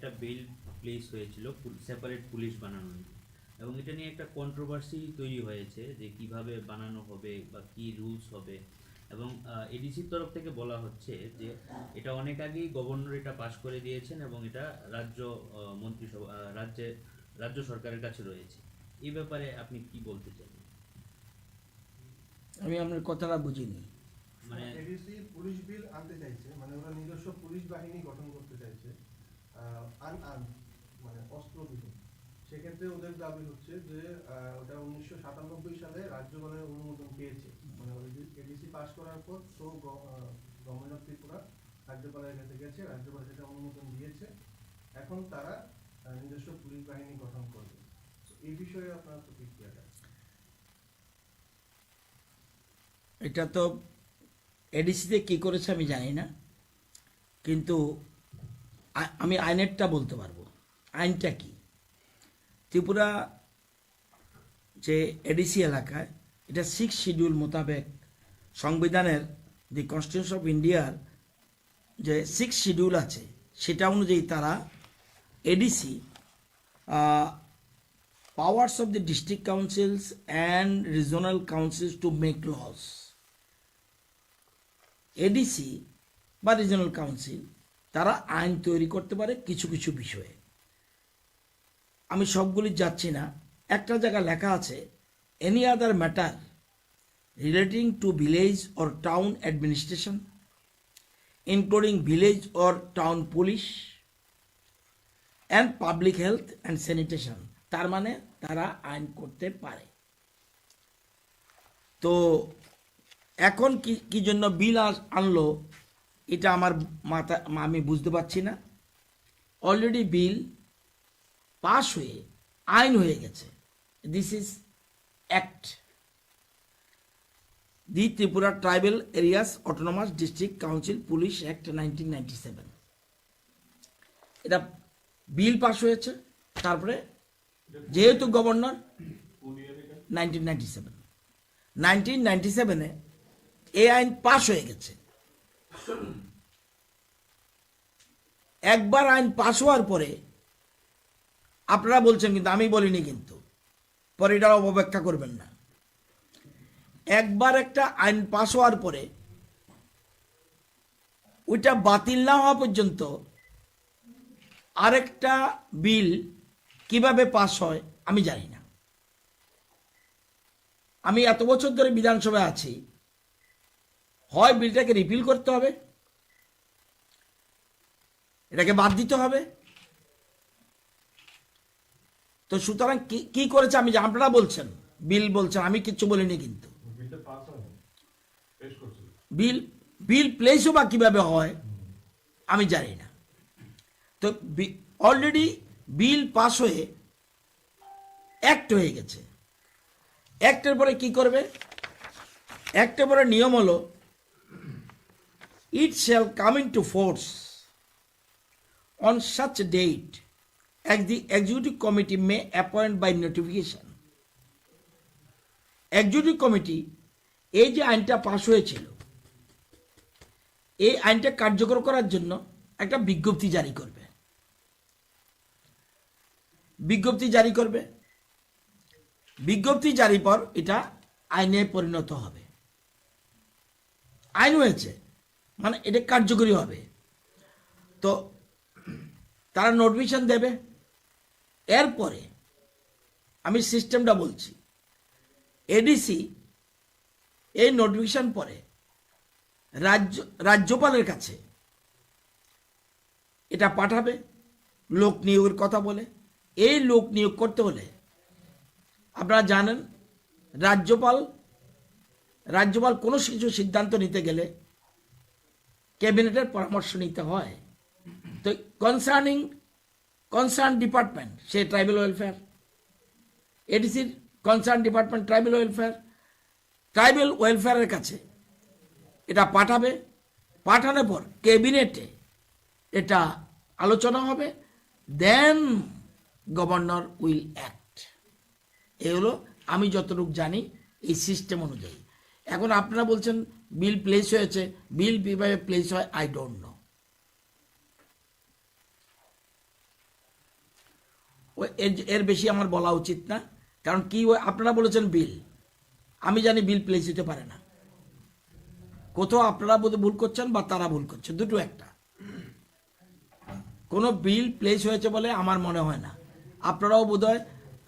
একটা বিল প্লেস হয়েছিল সেপারেট পুলিশ বানানো নিয়ে, এবং এটা নিয়ে একটা কন্ট্রোভার্সি তৈরি হয়েছে যে কিভাবে বানানো হবে বা কি রুলস হবে। এবং এডিসির তরফ থেকে বলা হচ্ছে যে এটা অনেক আগেই গভর্নর এটা পাশ করে দিয়েছেন এবং এটা মন্ত্রিসভা রাজ্য সরকারের কাছে রয়েছে। এই ব্যাপারে আপনি কি বলতে চান? আমি আপনার কথাটা বুঝিনি। মানে এডিসি পুলিশ বিল আনতে চাইছে, মানে ওরা নিজস্ব পুলিশ বাহিনী গঠন করতে চাইছে মানে অস্ত্রবিহীন। সেক্ষেত্রে ওদের দাবি হচ্ছে যে ওটা 1997 সালে রাজ্যপালের অনুমোদন পেয়েছে, মানে এডিসি পাস করার পর তো গভর্নর অফ ত্রিপুরা রাজ্যপালের কাছে গেছে, রাজ্যপাল সেটা অনুমোদন দিয়েছে, এখন তারা নিজস্ব পুলিশ বাহিনী গঠন করবে। এই বিষয়ে আপনার প্রতিক্রিয়া আছে? এটা তো এডিসিতে কি করেছে আমি জানি না, কিন্তু আমি আইনেরটা বলতে পারবো। আইনটা কি? ত্রিপুরা যে এডিসি এলাকায় এটা 6 শিডিউল মোতাবেক সংবিধানের দি কনস্টিটিউশন অফ ইন্ডিয়ার যে 6 শিডিউল আছে সেটা অনুযায়ী তারা ADC powers of the district councils and regional councils to make laws. ADC বা রিজনাল কাউন্সিল তারা আইন তৈরি করতে পারে কিছু কিছু বিষয়ে। আমি সবগুলি যাচ্ছি না। একটা জায়গায় লেখা আছে any other matter relating to village or town administration including village or town police and public health and sanitation. তার মানে তারা আইন করতে পারে। তো এখন কি জন্য বিল আনলো এটা আমার আমি বুঝতে পারছি না। অলরেডি বিল পাস হয়ে আইন হয়ে গেছে। This is act, the Tripura tribal areas autonomous district council police act 1997। এটা বিল পাস হয়েছে। তারপরে যেহেতু গভর্নর 1997 এই আইন পাশ হয়ে গেছে। একবার আইন পাশ হওয়ার পরে আপনারা বলছেন, কিন্তু আমি বলিনি, কিন্তু পরে এটা অপব্যাখ্যা করবেন না। একবার একটা আইন পাশ হওয়ার পরে ওইটা বাতিল না হওয়া পর্যন্ত আরেকটা বিল কিভাবে পাস হয় আমি জানি না। আমি এত বছর ধরে বিধানসভায় আছি, হয় বিলটাকে রিপিল করতে হবে, এটাকে বাদ দিতে হবে। তো সুতরাং কি করেছে আমি, আপনারা বলছেন বিল বলছেন, আমি কিচ্ছু বলিনি। কিন্তু বিল প্লেসও বা কিভাবে হয় আমি জানি না। তো অলরেডি বিল পাস হয়ে অ্যাক্ট হয়ে গেছে। অ্যাক্টের পরে কি করবে? অ্যাক্টের পরে নিয়ম হলো it shall come in to force on such date as the executive committee may appoint by notification. Executive committee এই যে আইনটা পাশ হয়েছিল এই আইনটা কার্যকর করার জন্য একটা বিজ্ঞপ্তি জারি করবে। বিজ্ঞপ্তি জারি পর এটা আইনে পরিণত হবে। আইন হয়েছে মানে এটা কার্যকরী হবে। তো তারা নোটিফিকেশন দেবে। এরপরে আমি সিস্টেমটা বলছি, এডিসি এই নোটিফিকেশন পরে রাজ্যপালের কাছে এটা পাঠাবে লোক নিয়োগের কথা বলে। এই লোক নিয়োগ করতে হলে আপনারা জানেন রাজ্যপাল কোনো কিছু সিদ্ধান্ত নিতে গেলে ক্যাবিনেটের পরামর্শ নিতে হয়। তো কনসার্ন ডিপার্টমেন্ট সে ট্রাইবাল ওয়েলফেয়ার, এডিসির কনসার্ন ডিপার্টমেন্ট ট্রাইবাল ওয়েলফেয়ারের কাছে এটা পাঠাবে। পাঠানোর পর ক্যাবিনেটে এটা আলোচনা হবে, দেন গভর্নর উইল অ্যাক্ট। এ হলো আমি যতটুকু জানি এই সিস্টেম অনুযায়ী। এখন আপনারা বলছেন বিল প্লেস হয়েছে, বিল কিভাবে প্লেস হয় আই ডোন্ট নো। এর বেশি আমার বলা উচিত না, কারণ কি আপনারা বলেছেন বিল, আমি জানি বিল প্লেস হতে পারে না। কোথাও আপনারা বোধহয় ভুল করছেন বা তারা ভুল করছে, দুটো একটা। কোনো বিল প্লেস হয়েছে বলে আমার মনে হয় না। আপনারাও বোধহয়,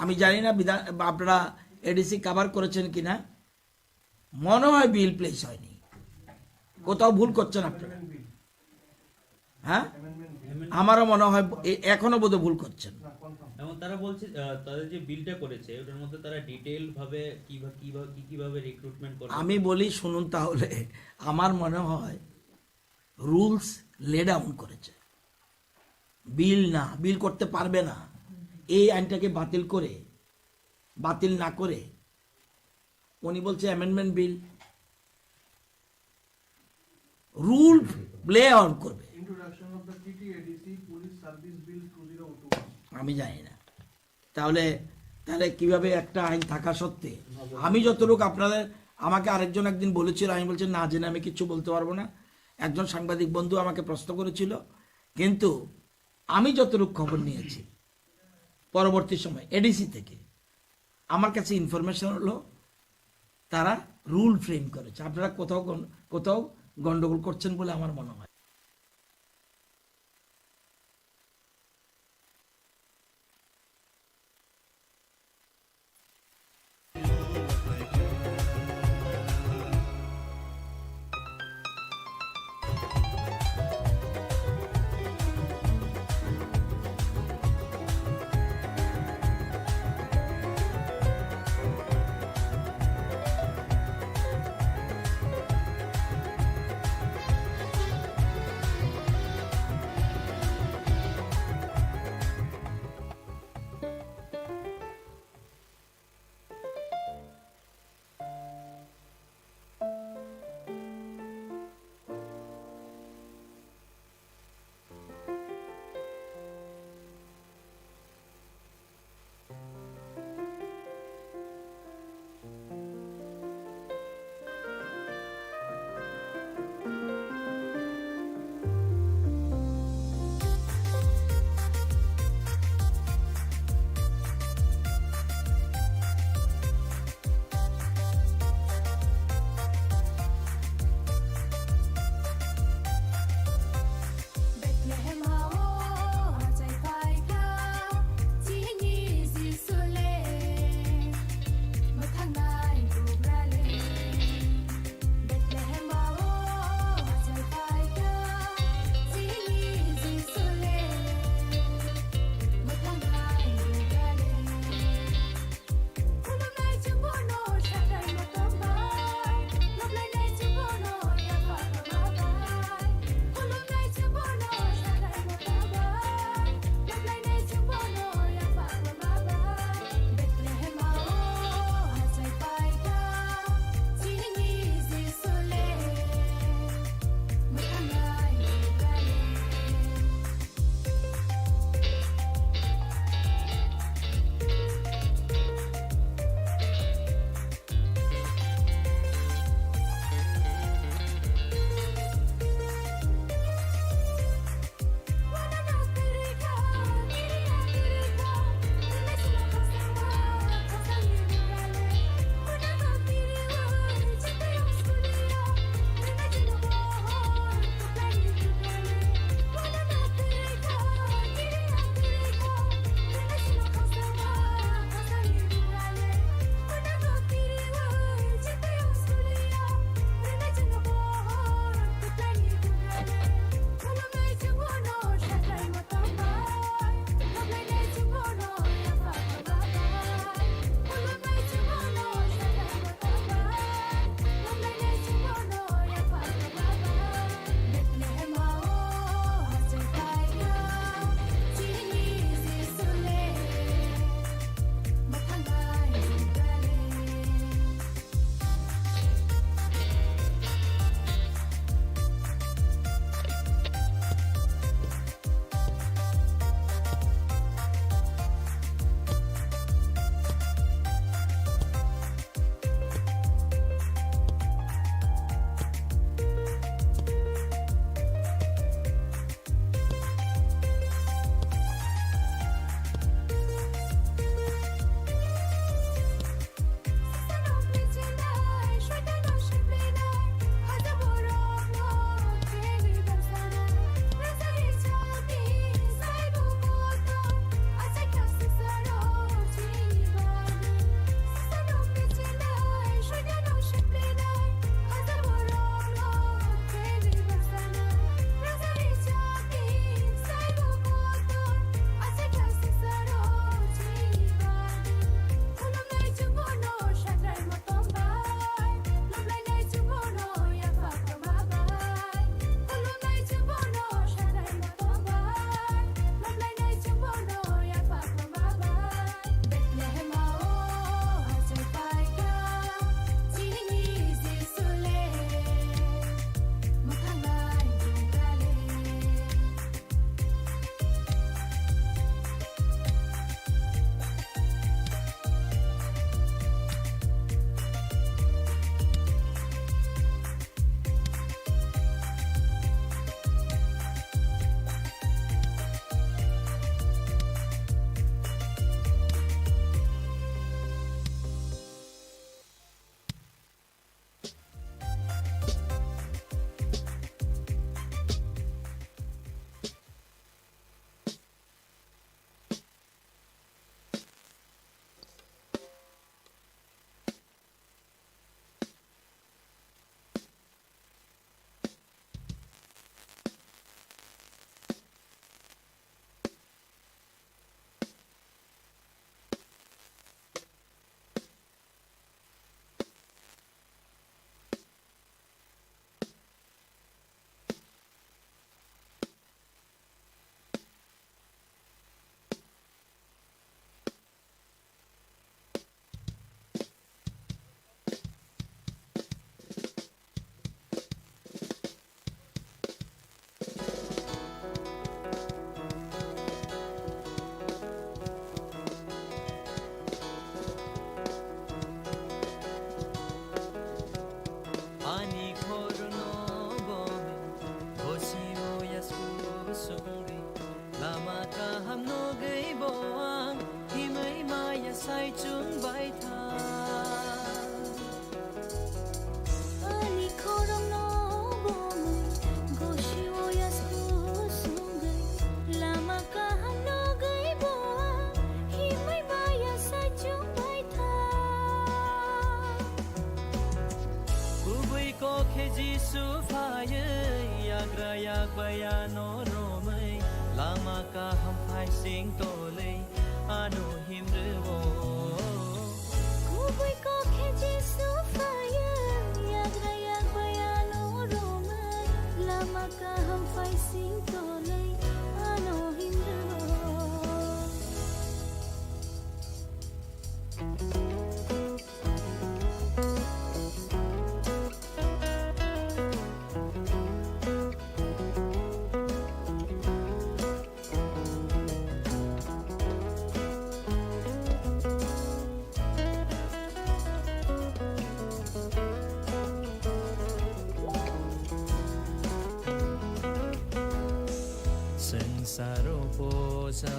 আমি জানি না আপনারা এডিসি কভার করেছেন কিনা, মনে হয় বিল প্লেস হয়নি। কোথাও ভুল করছেন আপনারা, হ্যাঁ? আমারও মনে হয় এখনো বোধহয় ভুল করছেন। এবং তারা বলছে তাদের যে বিলটা করেছে ওটার মধ্যে তারা ডিটেইল ভাবে কিভাবে রিক্রুটমেন্ট করে। আমি বলি শুনুন তাহলে, আমার মনে হয় রুলস লে ডাউন করেছে, বিল না, বিল করতে পারবে না। এই আইনটাকে বাতিল না করে উনি বলছে amendment bill, rule play on করবে। Introduction of the TTADC Police Service Bill 2021 আমি জানি না তাহলে কিভাবে একটা আইন থাকা সত্ত্বে, আমি যতটুকু আপনাদের, আমাকে আরেকজন একদিন বলেছিল, আমি বলছি না জেনে আমি কিচ্ছু বলতে পারবো না। একজন সাংবাদিক বন্ধু আমাকে প্রশ্ন করেছিল, কিন্তু আমি যতটুকু খবর নিয়েছি পরবর্তী সময় এডিসি থেকে, আমার কাছে ইনফরমেশন হলো তারা রুল ফ্রেম করেছে। আপনারা কোথাও গন্ডগোল করছেন বলে আমার মনে হয়। Bethlehem, how, I say, Jisu faye yagra yagbayano romai lama ka ham phai sing tole anu himrewo Kuboy ko khe Jisu faye yagra yagbayano romai lama ka ham phai sing tole ano himrewo Saro posa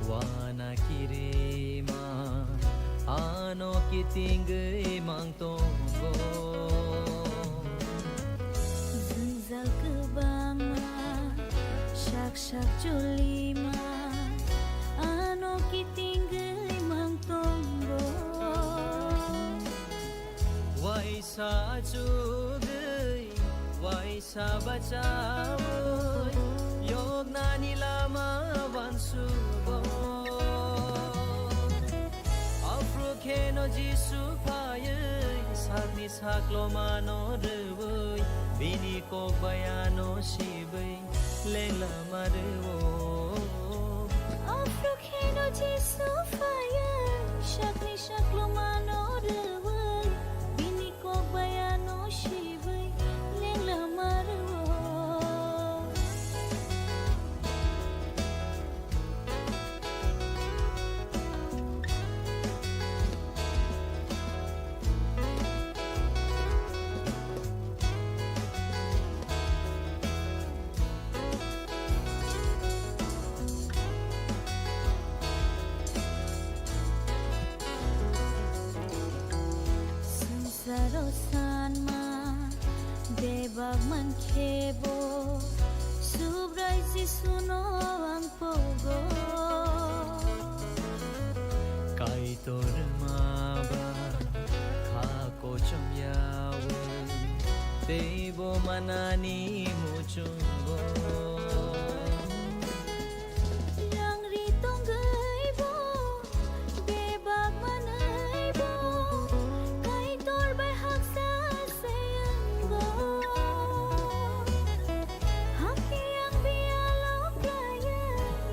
wana kirima ano kitingay mang tonggo Zunzal kebama Syak-syak julima Ano kitinggay mang tonggo Wai sa chugay Wai sa bacawoy Yog na nila mawansubo Afro-keno jisu payay Sakni saklo mano reway Bini kog bayano shibay Lengla marewo Afro-keno jisu payay Sakni saklo mano reway Bini kog bayano shibay Lengla marewo Sarosan ma debag man kebo subray si suno ang pogo Kay tormaba Kako chamyawo Tebo manani mo chunggo Yang ritong gaybo debag man aybo kay torbay haksa sayanggo Haki ang bialok kaya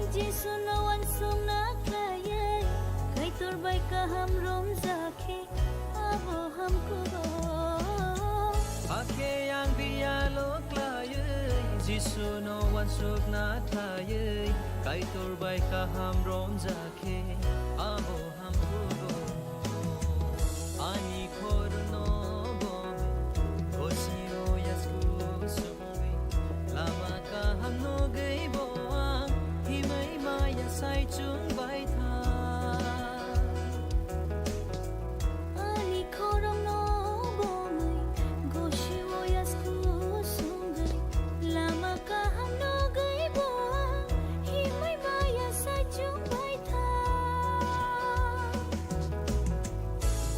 Jisunawan sung naklaya kay torbay kahamrom zake abo hamkubo Ake yang bialok layay Jisu no wansuk na tayay Kay turbay kahamrom zake Abo hamkubo Ani korno bome Koshiro yasku sumbi Lama kahamno gay boang Himay maya say chung baita Ani korong no bomay Goshiwo yasku sungay Lama kaham no gay boang Himay maya sa jumbay ta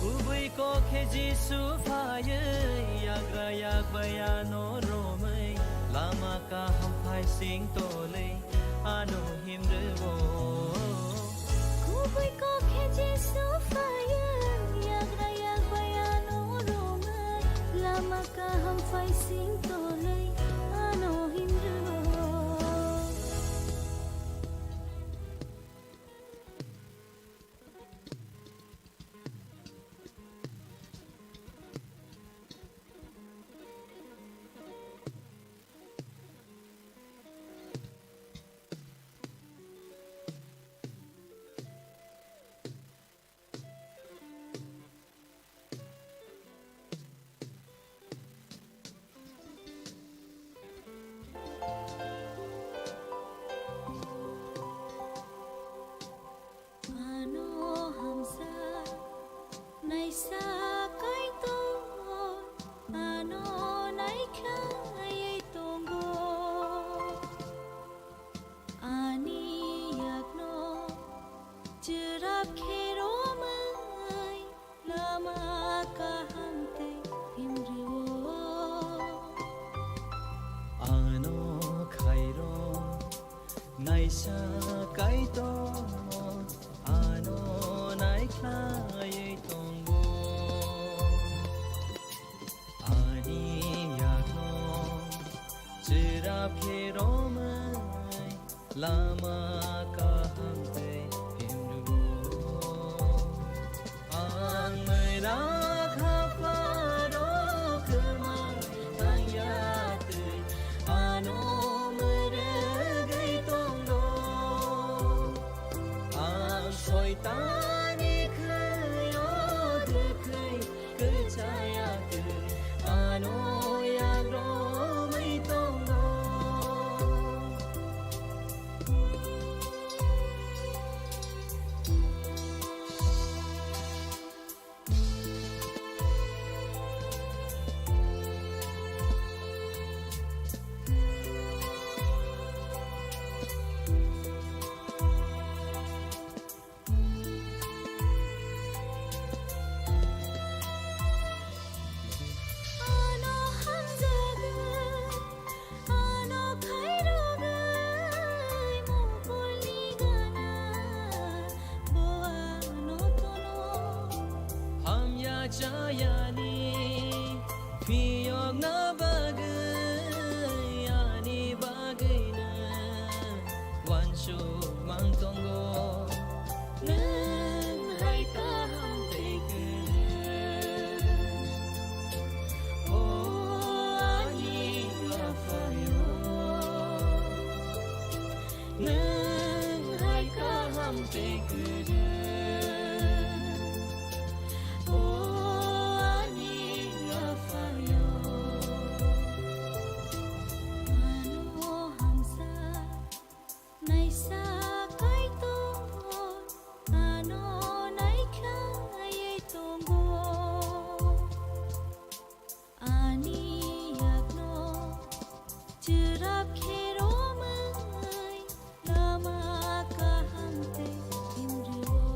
Uboy ko kay Jisu fayay Yagra yagbayano romay Lama kaham phai sing tole Ano himrewo Kuboy ko kay Jisu fayay Yagra yagbayano romay Lama kaham fay sing tolay Ano himrewo naisa kaito ano nai khlai tongbo ani yakno chirap kheromai lama ka hamte himdugo ang mai rakha paro kma tayat ano mere gai tongdo ang soitani khayo dekhai kachayat ano yagro mai tongdo Ano hamzaga, ano khairoga, mo poligana, boa no tono. Ham ya jayani piyog na bagay yani bagay na wansho mang tonggo nang hai ka ham take oh ani afayo nang hai ka ham take oh ani afayo Ano hamsa, naisa kaito, ano naiklay tonggo. Ani yagno, chirap kheromai, lama kahamte himdugo.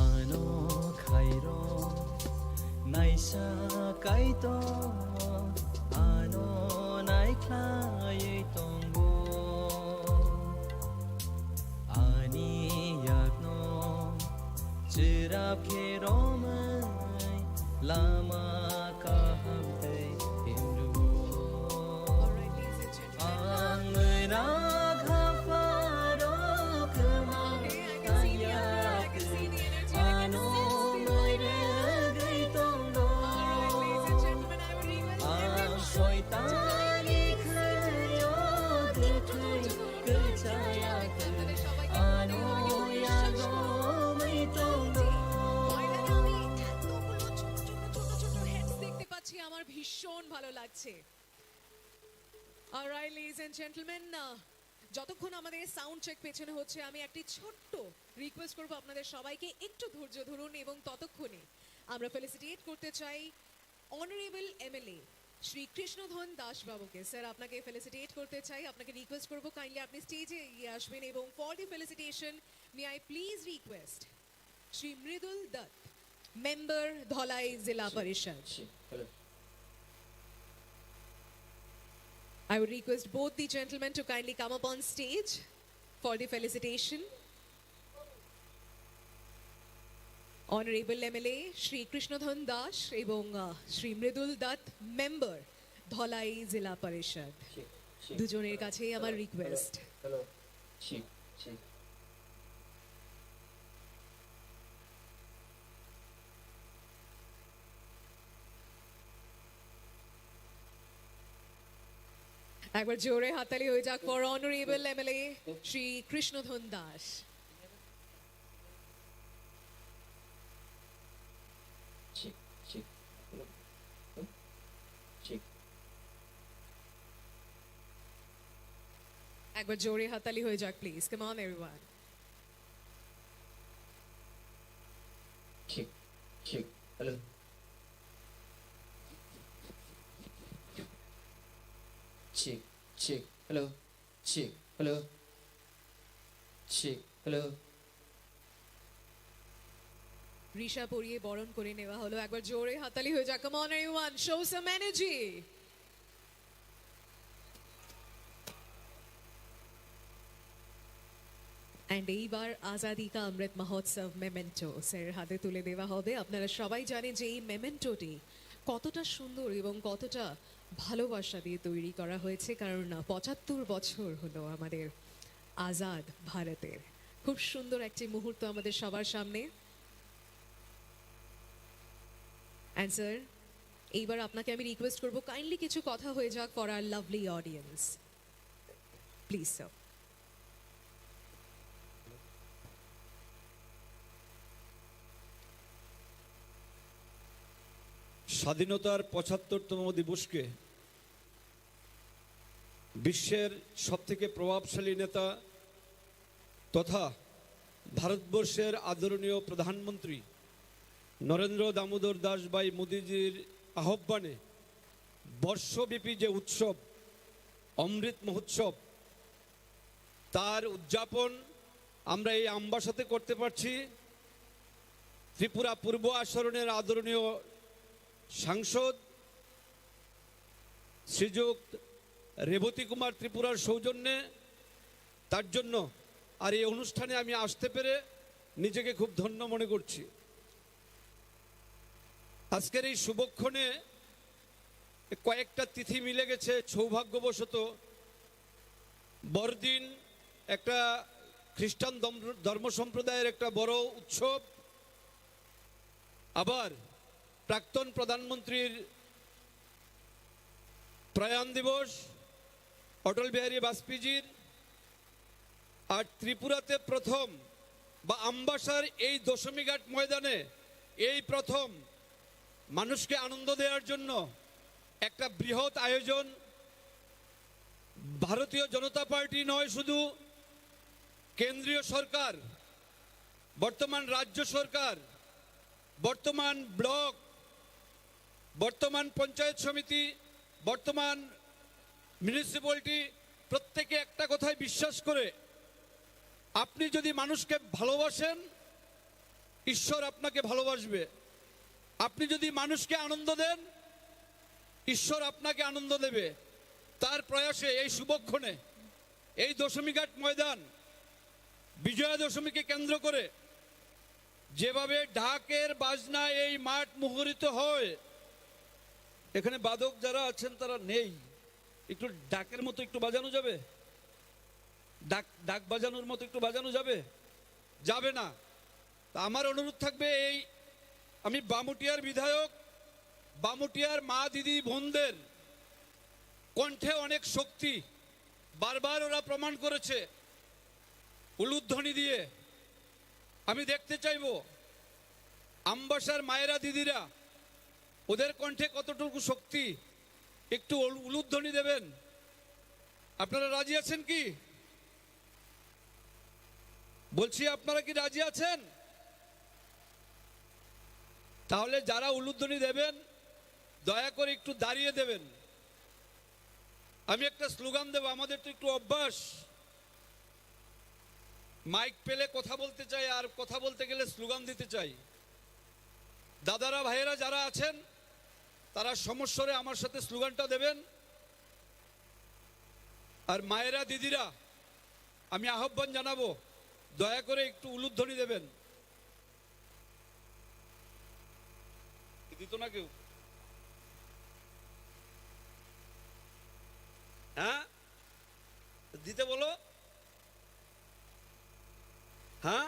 ano khairo naisa kaito ano nai khlai tongbo ani yakno chirap kheromai lama ka hamte himdugo Alright, ladies and gentlemen. ang rakha paro kma Okay, I can see the effort, I can see the energy, I can ano sense the mere gai tongdo Alright, ladies and gentlemen, I would request ang everyone soitani khayo dekhai kachayat ano yagro mai tongdo ময়দানে আমি এতগুলো ছোট heads দেখতে পাচ্ছি, আমার ভীষণ ভালো লাগছে। Alright, ladies and gentlemen, যতক্ষণ আমাদের সাউন্ড চেক পেছনে হচ্ছে, আমি একটি ছোট্ট রিকোয়েস্ট করব আপনাদের সবাইকে একটু ধৈর্য ধরুন এবং ততক্ষণে আমরা ফেলিসিটেট করতে চাই অনারেবল এমএলএ শ্রী কৃষ্ণধন দাস বাবুকে। স্যার, আপনাকে ফেলিসিটেট করতে চাই, আপনাকে রিকোয়েস্ট করব কাইন্ডলি আপনি স্টেজে এগিয়ে আসবেন এবং for the felicitation may I please request Shri Mridul Dutta, member Dhalai Zilla Parishad. I would request both the gentlemen to kindly come up on stage for the felicitation. Honorable MLA Shri Krishnadhan Das এবং Shri Mridul Dutt, member Dhalai Zilla পরিষদ। দুজনের কাছেই আমার request. Hello ঠিক ঠিক একবার জোরে হাততালি হয়ে যাক for honourable MLA Shri Krishnadhan Das. ঠিক ঠিক ঠিক একবার জোরে হাততালি হয়ে যাক প্লিজ। Come on everyone. ঠিক ঠিক হ্যালো ঠিক ঠিক হ্যালো ঠিক হ্যালো ঠিক হ্যালো রিশা পরিয়ে বরণ করে নেওয়া হলো। একবার জোরে হাততালি হয়ে যাক। Come on everyone, show some energy. And এইবার আজাদি কা অমৃত মহোৎসব মেমেন্টো স্যারের হাতে তুলে দেওয়া হবে। আপনারা সবাই জানেন যে এই মেমেন্টোটি কতটা সুন্দর এবং কতটা ভালোবাসা দিয়ে তৈরি করা হয়েছে, কারণ ৭৫ বছর হলো আমাদের আজাদ ভারতের। খুব সুন্দর একটি মুহূর্ত আমাদের সবার সামনে। অ্যান্ড স্যার, এইবার আপনাকে আমি রিকোয়েস্ট করবো কাইন্ডলি কিছু কথা হয়ে যাক for our lovely audience, please sir. স্বাধীনতার ৭৫তম দিবসকে বিশ্বের সবথেকে প্রভাবশালী নেতা তথা ভারতবর্ষের আদরণীয় প্রধানমন্ত্রী নরেন্দ্র দামোদর দাস ভাই মোদিজির আহ্বানে বর্ষব্যাপী যে উৎসব অমৃত মহোৎসব, তার উদযাপন আমরা এই আমবাসাতে করতে পারছি। ত্রিপুরা পূর্ব আসরণের আদরণীয় সাংসদ শ্রীযুক্ত রেবতী কুমার ত্রিপুরার সৌজন্যে, তার জন্য আর এই অনুষ্ঠানে আমি আসতে পেরে নিজেকে খুব ধন্য মনে করছি। আজকের এই শুভক্ষণে কয়েকটা তিথি মিলে গেছে সৌভাগ্যবশত। বড়দিন একটা খ্রিস্টান ধর্ম সম্প্রদায়ের একটা বড় উৎসব, আবার প্রাক্তন প্রধানমন্ত্রীর প্রয়াণ দিবস অটল বিহারী বাজপেয়ীজির, আর ত্রিপুরাতে প্রথম বা আমবাসার এই দশমীঘাট ময়দানে এই প্রথম মানুষকে আনন্দ দেওয়ার জন্য একটা বৃহৎ আয়োজন। ভারতীয় জনতা পার্টি নয় শুধু, কেন্দ্রীয় সরকার, বর্তমান রাজ্য সরকার, বর্তমান ব্লক, বর্তমান পঞ্চায়েত সমিতি, বর্তমান মিউনিসিপ্যালিটি প্রত্যেকে একটা কথায় বিশ্বাস করে, আপনি যদি মানুষকে ভালোবাসেন ঈশ্বর আপনাকে ভালোবাসবে, আপনি যদি মানুষকে আনন্দ দেন ঈশ্বর আপনাকে আনন্দ দেবে। তার প্রয়াসে এই শুভক্ষণে এই দশমীঘাট ময়দান বিজয়া দশমীকে কেন্দ্র করে যেভাবে ঢাকের বাজনা এই মাঠ মুখরিত হয়, এখানে বাদক যারা আছেন তারা নেই, একটু ডাকের মতো একটু বাজানো যাবে? ডাক বাজানোর মতো একটু বাজানো যাবে? যাবে না। তা আমার অনুরোধ থাকবে, এই আমি বামুটিয়ার বিধায়ক, বামুটিয়ার মা দিদি বোনদের কণ্ঠে অনেক শক্তি, বারবার ওরা প্রমাণ করেছে উলুধ্বনি দিয়ে। আমি দেখতে চাইব আমবাসার মায়েরা দিদিরা ওদের কণ্ঠে কতটুকু শক্তি, একটু উলুধ্বনি দেবেন। আপনারা রাজি আছেন কি? বলছি আপনারা কি রাজি আছেন? তাহলে যারা উলুধ্বনি দেবেন দয়া করে একটু দাঁড়িয়ে দেবেন। আমি একটা স্লোগান দেব, আমাদের তো একটু অভ্যাস, মাইক পেলে কথা বলতে চাই, আর কথা বলতে গেলে স্লোগান দিতে চাই। দাদারা ভাইয়েরা যারা আছেন তারা সমস্বরে আমার সাথে স্লোগানটা দেবেন। আর মায়েরা দিদিরা আমি আহ্বান জানাবো, দয়া করে একটু উলুধ্বনি দেবেন। দিত না কেউ? হ্যাঁ দিতে বলো। হ্যাঁ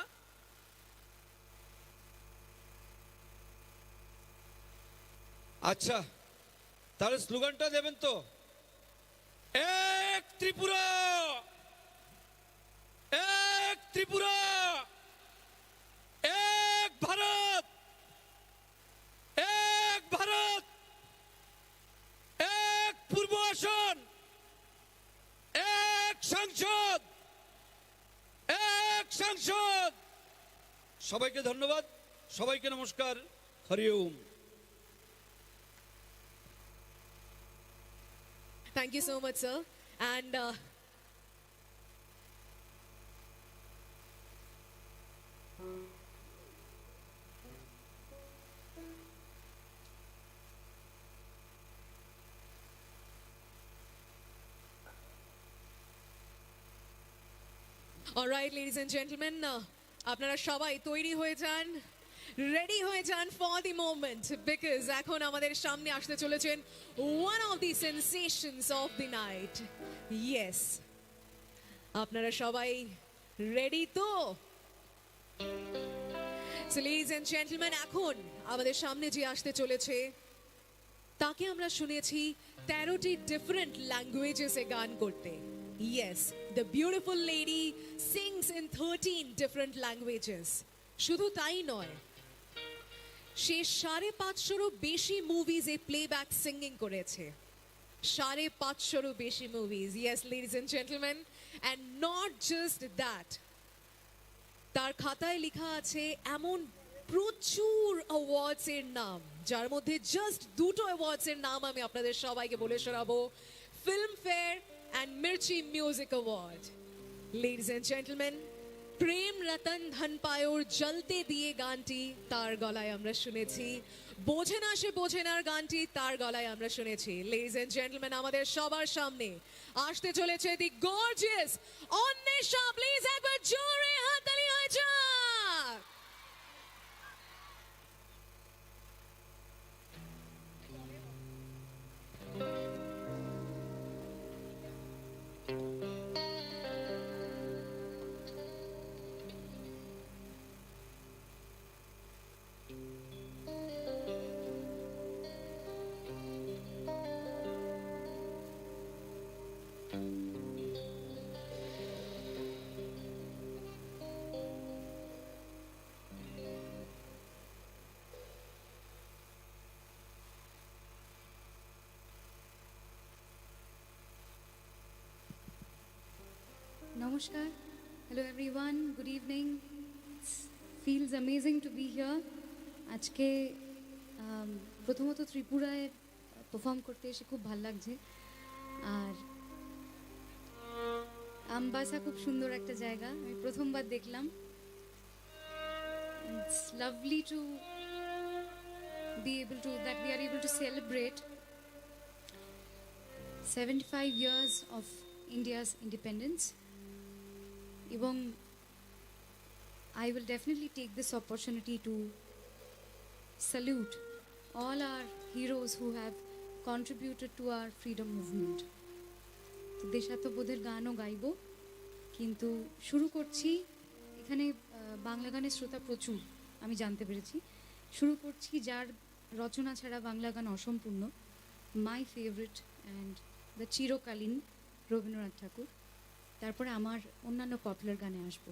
আচ্ছা, তাহলে স্লোগানটা দেবেন তো? এক ত্রিপুরা, এক ত্রিপুরা, এক ভারত, এক ভারত, এক পূর্ব আসন, এক সংসদ, এক সংসদ। সবাইকে ধন্যবাদ, সবাইকে নমস্কার। Hari Om. Thank you so much, sir. And alright ladies and gentleman, আপনারা সবাই তৈরি হয়ে যান, রেডি হয়ে যান ফর দি মোমেন্ট, বিকজ এখন আমাদের সামনে আসতে চলেছেন one of the সেন্সেশনস of the night. Yes, আপনারা সবাই রেডি তো? সো লেডিজ এন্ড জেন্টলম্যান, এখন আমাদের সামনে যে আসতে চলেছে তাকে আমরা শুনেছি 13টি ডিফারেন্ট ল্যাঙ্গুয়েজেসে গান করতে। Yes, the beautiful lady sings in 13 different languages. শুধু তাই নয়, সে 550-রও বেশি মুভিজে প্লেব্যাক সিঙ্গিং করেছে। 550-রও বেশি movies. Yes ladies and gentleman, and not just that, তার খাতায় লেখা আছে এমন প্রচুর অ্যাওয়ার্ডস এর নাম, যার মধ্যে জাস্ট 2টো অ্যাওয়ার্ডস এর নাম আমি আপনাদের সবাইকে বলে শোনাবো, Filmfare and Mirchi music award. Ladies and gentleman, Prem Ratan Dhan Payo জ্বলতে দিয়ে গানটি তার গলায় আমরা শুনেছি, বোঝে না সে বোঝে নার গানটি তার গলায় আমরা শুনেছি। লেডিজ এন্ড জেন্টলম্যান, আমাদের সবার সামনে আসতে চলেছে দি গর্জিয়াস অন্বেষা। প্লিজ একবার জোরে হাততালি হয়ে যাক। Namaskar. Hello everyone. Good evening. Feels amazing to be here. আজকে প্রথমত ত্রিপুরায় পারফর্ম করতে এসে খুব ভালো লাগছে। আর আমবাসা খুব সুন্দর একটা জায়গা, আমি প্রথমবার দেখলাম। It's lovely to be able to that we are able to celebrate 75 years of India's independence. এবং I will definitely take this opportunity to salute all our heroes who have contributed to our freedom movement. দেশাত্মবোধের গানও গাইব, কিন্তু শুরু করছি, এখানে বাংলা গানের শ্রোতা প্রচুর আমি জানতে পেরেছি। শুরু করছি যার রচনা ছাড়া বাংলা গান অসম্পূর্ণ, মাই ফেভারিট অ্যান্ড দ্য চিরকালীন রবীন্দ্রনাথ ঠাকুর। তারপরে আমার অন্যান্য পপুলার গানে আসবো।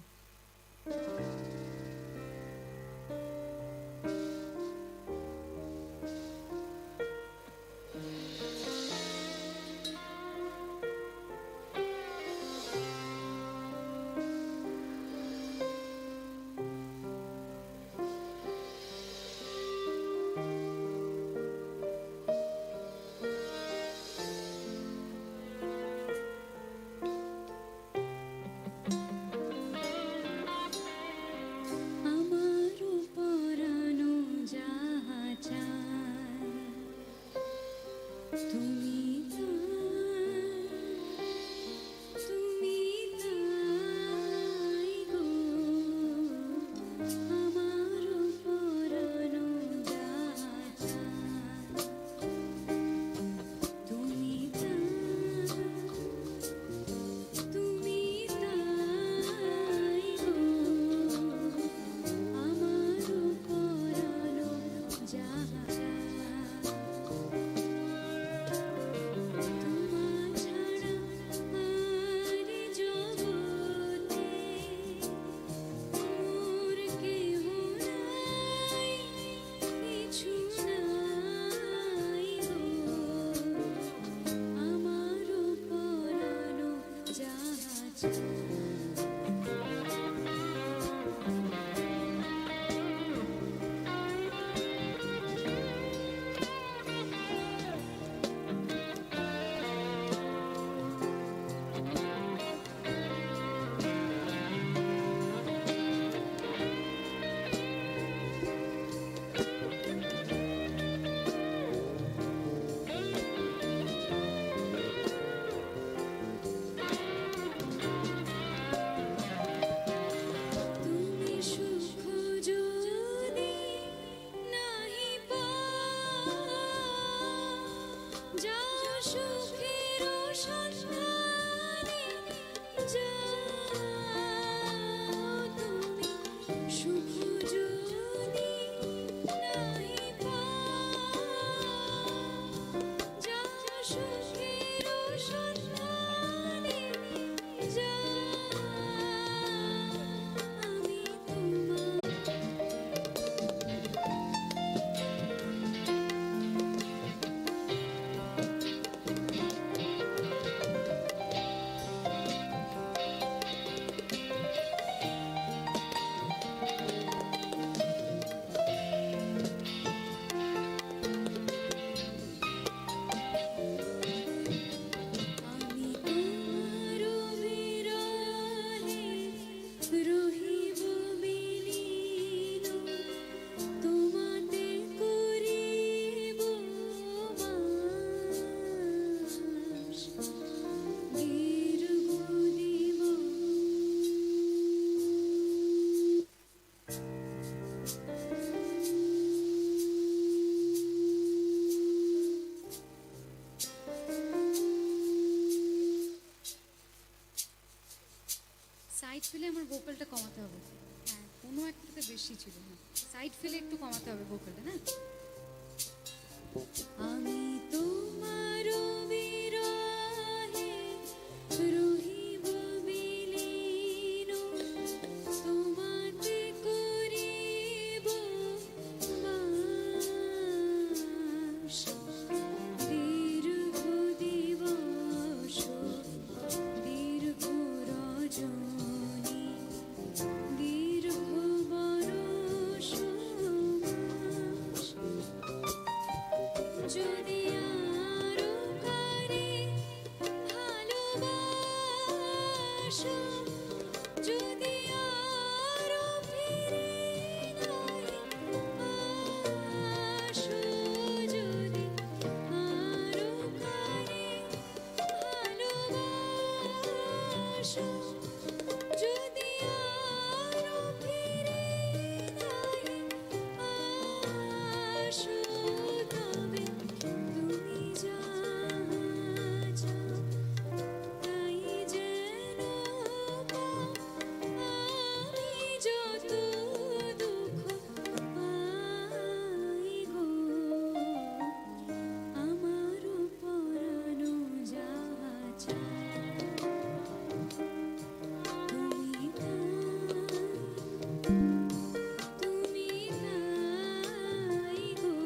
ভোকালটা কমাতে হবে। হ্যাঁ, কোনো একটাতে বেশি ছিল না, সাইড ফেলে একটু কমাতে হবে ভোকালটা না। আমি তোমার বিরহে রহিব বিলীন, তোমাতে করিব বাস। দীর্ঘ দিবস দীর্ঘ রজনী দীর্ঘ বরষ মাস। যদি আরো কারে ভালোবাসো, যদি আরো ফিরে নাই আসো, যদি আরো কারে ভালোবাসো, যদি আরো ফিরে নাই আসো, তবে তুমি যা চাও তাই যেন পাও। আমি যত দুঃখ পাই গো, আমার পরানো যাহা চায় তুমি তুমি তাই গো,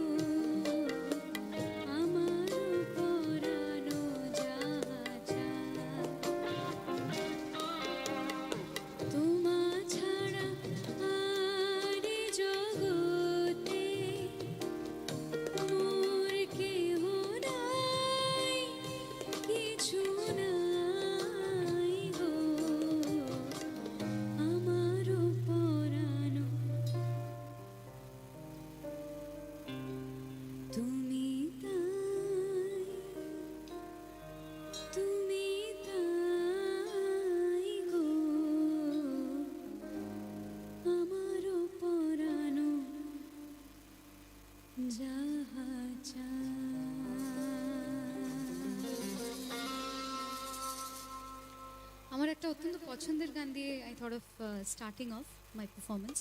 আমার পরানো যাহা চায়। তোমা ছাড়া আর এ জগতে মোর কেহ নাই, কিছু নাই গো, আমার পরানো তুমি তাই, তুমি তাই গো, আমার পরানো যাহা আমার একটা অত্যন্ত পছন্দের গান দিয়ে I thought of starting of my performance.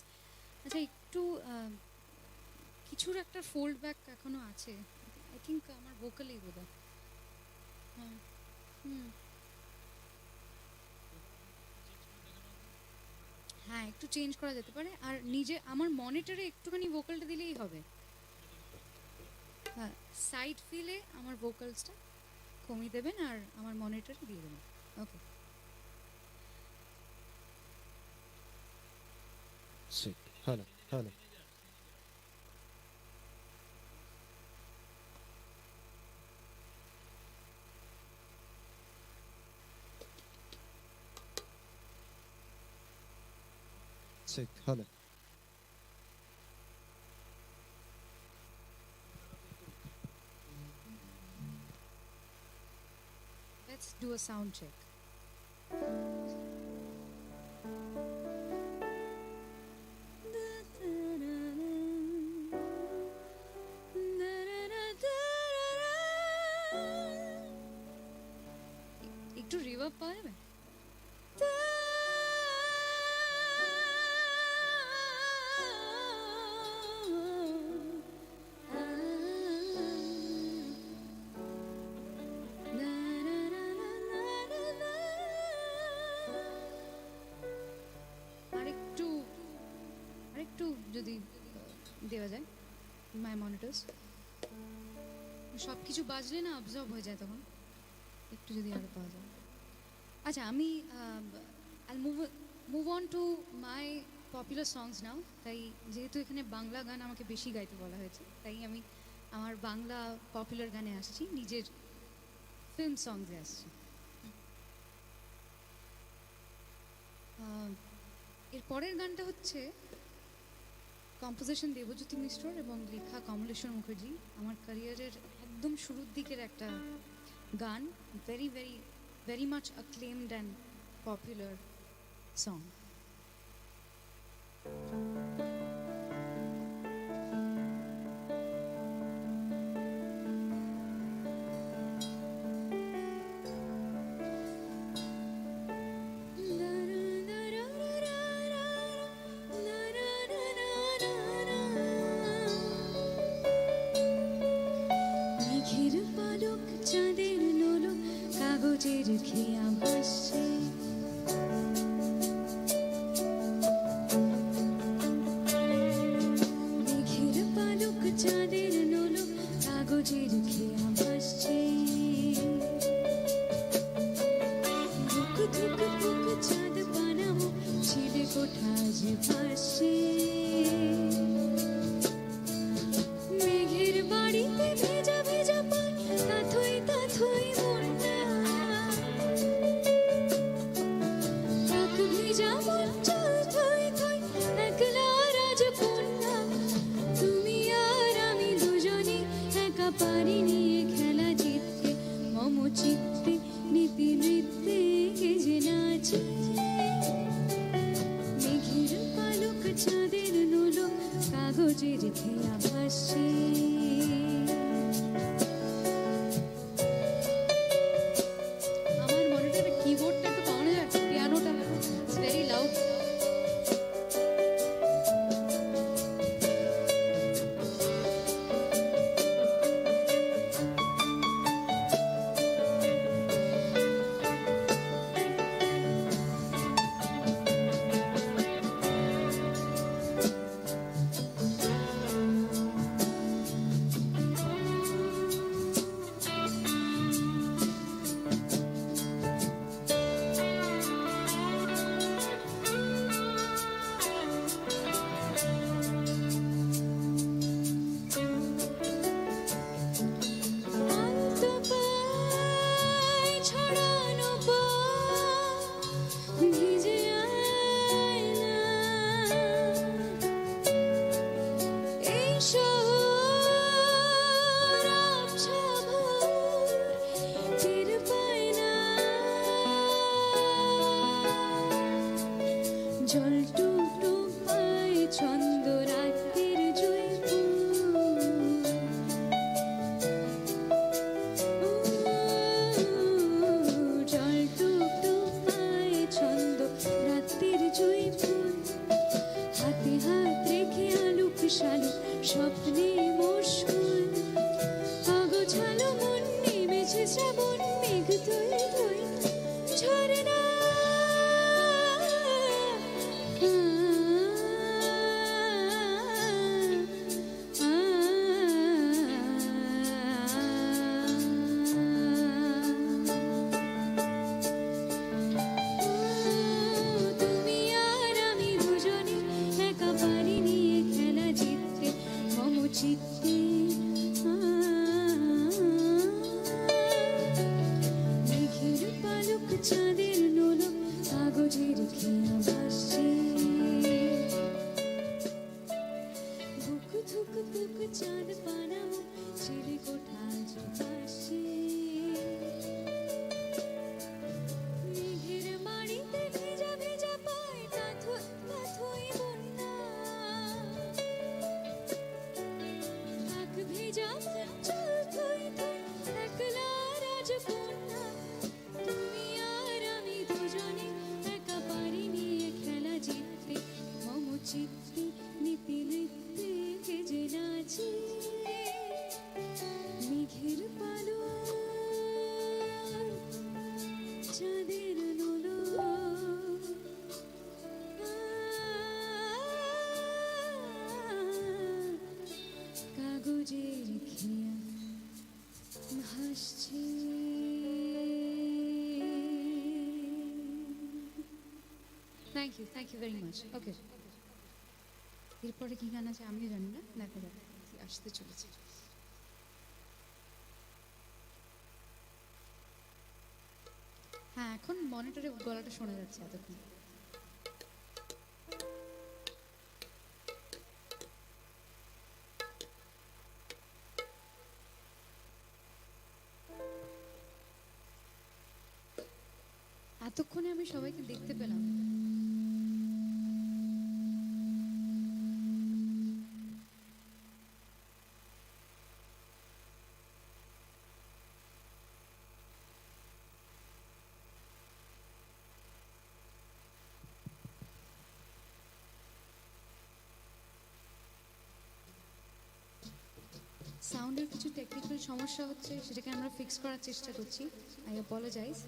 আচ্ছা, একটু কিছুর একটা ফোল্ড ব্যাক এখনো আছে, আই থিঙ্ক আমার ভোকালেই বোধ হয়। হ্যাঁ, হ্যাঁ, একটু চেঞ্জ করা যেতে পারে। আর নিজে আমার মনিটরে একটুখানি ভোকালটা দিলেই হবে। হ্যাঁ, সাইড ফিলে আমার ভোকালসটা কমিয়ে দেবেন আর আমার মনিটরে দিয়ে দেবেন। Okay, hello hello hello. let's do a sound check. একটু রিভার্ব পাওয়া যাবে? আরেকটু যদি দেওয়া যায়, মাই মনিটরস সব কিছু বাজলে না অবজর্ভ হয়ে যায়, তখন একটু যদি আরো পাওয়া যায়। আচ্ছা, আমি move on to my popular songs now. তাই যেহেতু এখানে বাংলা গান আমাকে বেশি গাইতে বলা হয়েছে, তাই আমি আমার বাংলা পপুলার গানে আসছি, নিজের ফিল্ম সংসে আসছি। এর পরের গানটা হচ্ছে কম্পোজিশন দেবজ্যোতি মিশ্রর এবং লেখা কমলেশ্বর মুখার্জি। আমার ক্যারিয়ারের একদম শুরুর দিকের একটা গান, very very very much acclaimed and popular song. La la la la la ভাসে মেঘের বাড়িতে ভেজা ভেজা পায় তাথই তাথই মনটা পাখ ভেজা মন চল থই থই একলা রাজকন্যা তুমি আর আমি দুজনে একা পারি নিয়ে খেলা জিততে মম চিত্তে নীতি নৃত্যে হেজে নাচে মেঘের পালক চাঁদের নোলক কাগজের খেয়া ভাসে আমার মনিটরের কিবোর্ডটা একটু কমানো যাচ্ছে পিয়ানোটা ইটস ভেরি লাউড অন্ত পায় ছড়ানো ভিজে আয়না এই শহর আবছা ভোর টের পায় না জল টুক টুক পায় ছন্দ রাতের জয়পুর জল টুক টুক পায় ছন্দ রাতের জয়পুর হাতে হাত রেখে আলুক শালুক স্বপ্নে মশগুল অগোছালো মন নেমেছে শ্রাবণ মেঘ তুই তুই ঝরনা তুমি আর আমি দুজনে একা পারি নিয়ে খেলা জিততে মম চিত্তে মেঘের পালক চাঁদের নোলক কাগজের খেয়া ভাসে বুক ধুক বুক চাঁদ পানাও চিলে কোঠা ভাসে মেঘের বাড়িতে ভেজা ভেজা পায় তাথই তাথই বন্যা পাখ ভেজা মন চল থই থই একলা রাজকন্যা তুমি আর আমি দুজনে একা পারি নিয়ে খেলা জিততে মম চিত্তে নীতি নৃত্যে হেজে নাচে মেঘের পালক চাঁদের নোলক কাগজের খেয়া ভাসছে thank you very much okay এরপরে কি গান আছে আমিও জানি না দেখা যাক কি আসতে চলেছে হ্যাঁ এখন মনিটরে গলাটা শোনা যাচ্ছে এতক্ষণ এতক্ষণে আমি সবাইকে দেখতে পেলাম সাউন্ডের কিছু টেকনিক্যাল সমস্যা হচ্ছে সেটাকে আমরা ফিক্স করার চেষ্টা করছি আই অ্যাপোলোজাইজ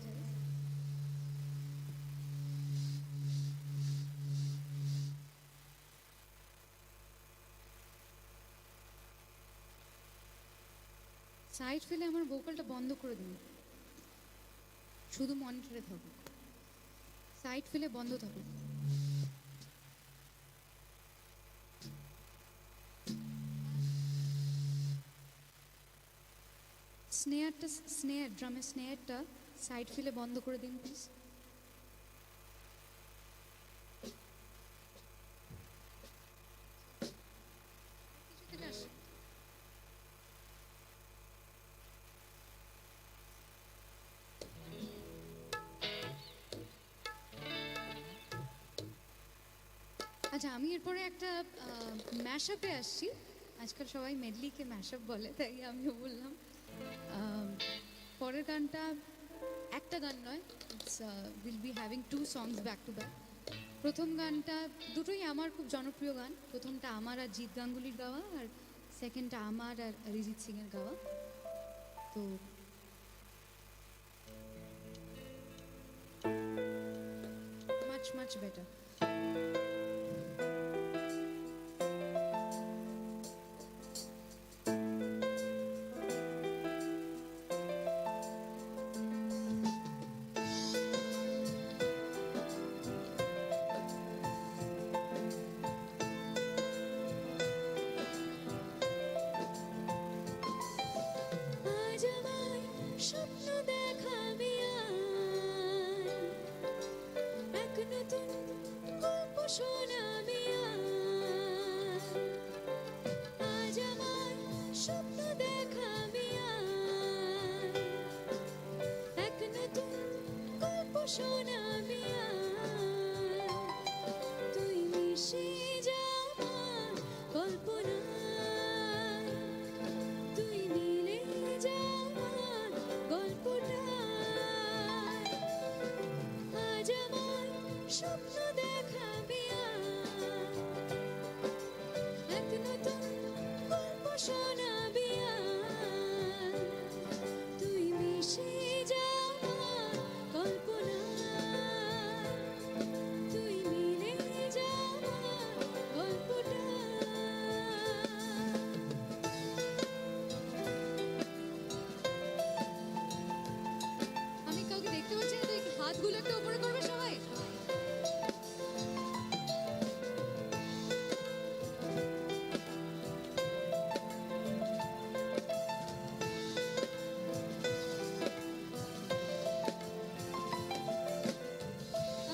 সাইড ফেলে আমার ভোকালটা বন্ধ করে দিন শুধু মনিটরে থাকুক সাইড ফেলে বন্ধ থাকুক ড্রামের স্নেয়ারটা সাইড ফিলে বন্ধ করে দিন প্লিজ। আচ্ছা, আমি এরপরে একটা ম্যাশআপে আসছি। আজকাল সবাই মেডলিকে ম্যাশআপ বলে, তাই আমিও বললাম। পরের গানটা একটা গান নয়, it's will be having 2 songs back to back. প্রথম গানটা দুটোই আমার খুব জনপ্রিয় গান। প্রথমটা আমার আর জিৎ গাঙ্গুলির গাওয়া, আর সেকেন্ডটা আমার আর অরিজিৎ সিংয়ের গাওয়া। তো মাচ মাচ বেটার। আজ আমায় স্বপ্ন দেখাবি আয়, এক নতুন গল্প শোনাবি আয়। আজ আমায় স্বপ্ন দেখাবি আয়, এক নতুন গল্প শোনাবি আয়। তুই মিশে যা আমার কল্পনায়, তুই মিলে যা আমার গল্পটায়। আজ আমার স্বপ্ন দেখাবি আয়, এক নতুন গল্প শোনাবি আয়। তুই মিশে যা আমার কল্পনায়, তুই মিলে যা আমার গল্পটায়। আমি কাউকে দেখতে পাচ্ছি না, তো এই হাতগুলো একটু উপরে করবে সবাই।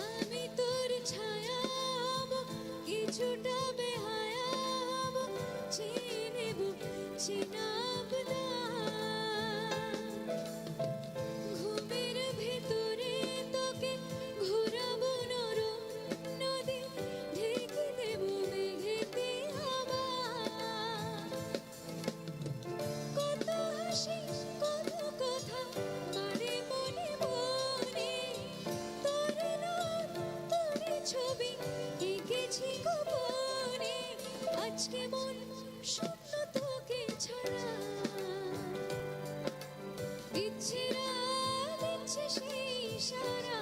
আমি তোর ছায়া হব, কিছুটা বেহায়া হব, চিনিব চিনাব না। ঘুমের ভেতরে তোকে ঘোরাবো নরম নদী, ঢেকে দেব মেঘেতে হাওয়া। কত হাসি কত কথা পারে মনে মনে, তোর নাম তোর ছবি এঁকেছি গোপনে। আজকে মন শূন্য তোকে ছাড়া, দিচ্ছে না দিচ্ছে সেই ইশারা।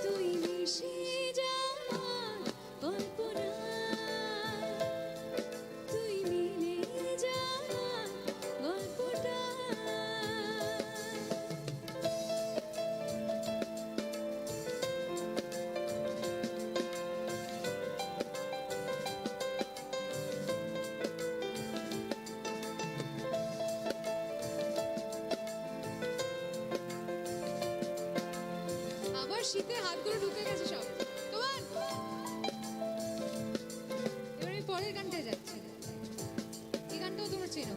তুই মিশে যা আমার কল্পনায়, তুই মিলে যা আমার গল্পটায়। আবার শীতে হাতগুলো ঢুকে গেছে সব। তোমার এবার আমি পরের গানটায় যাচ্ছি। এই গানটাও তোমরা চেনো।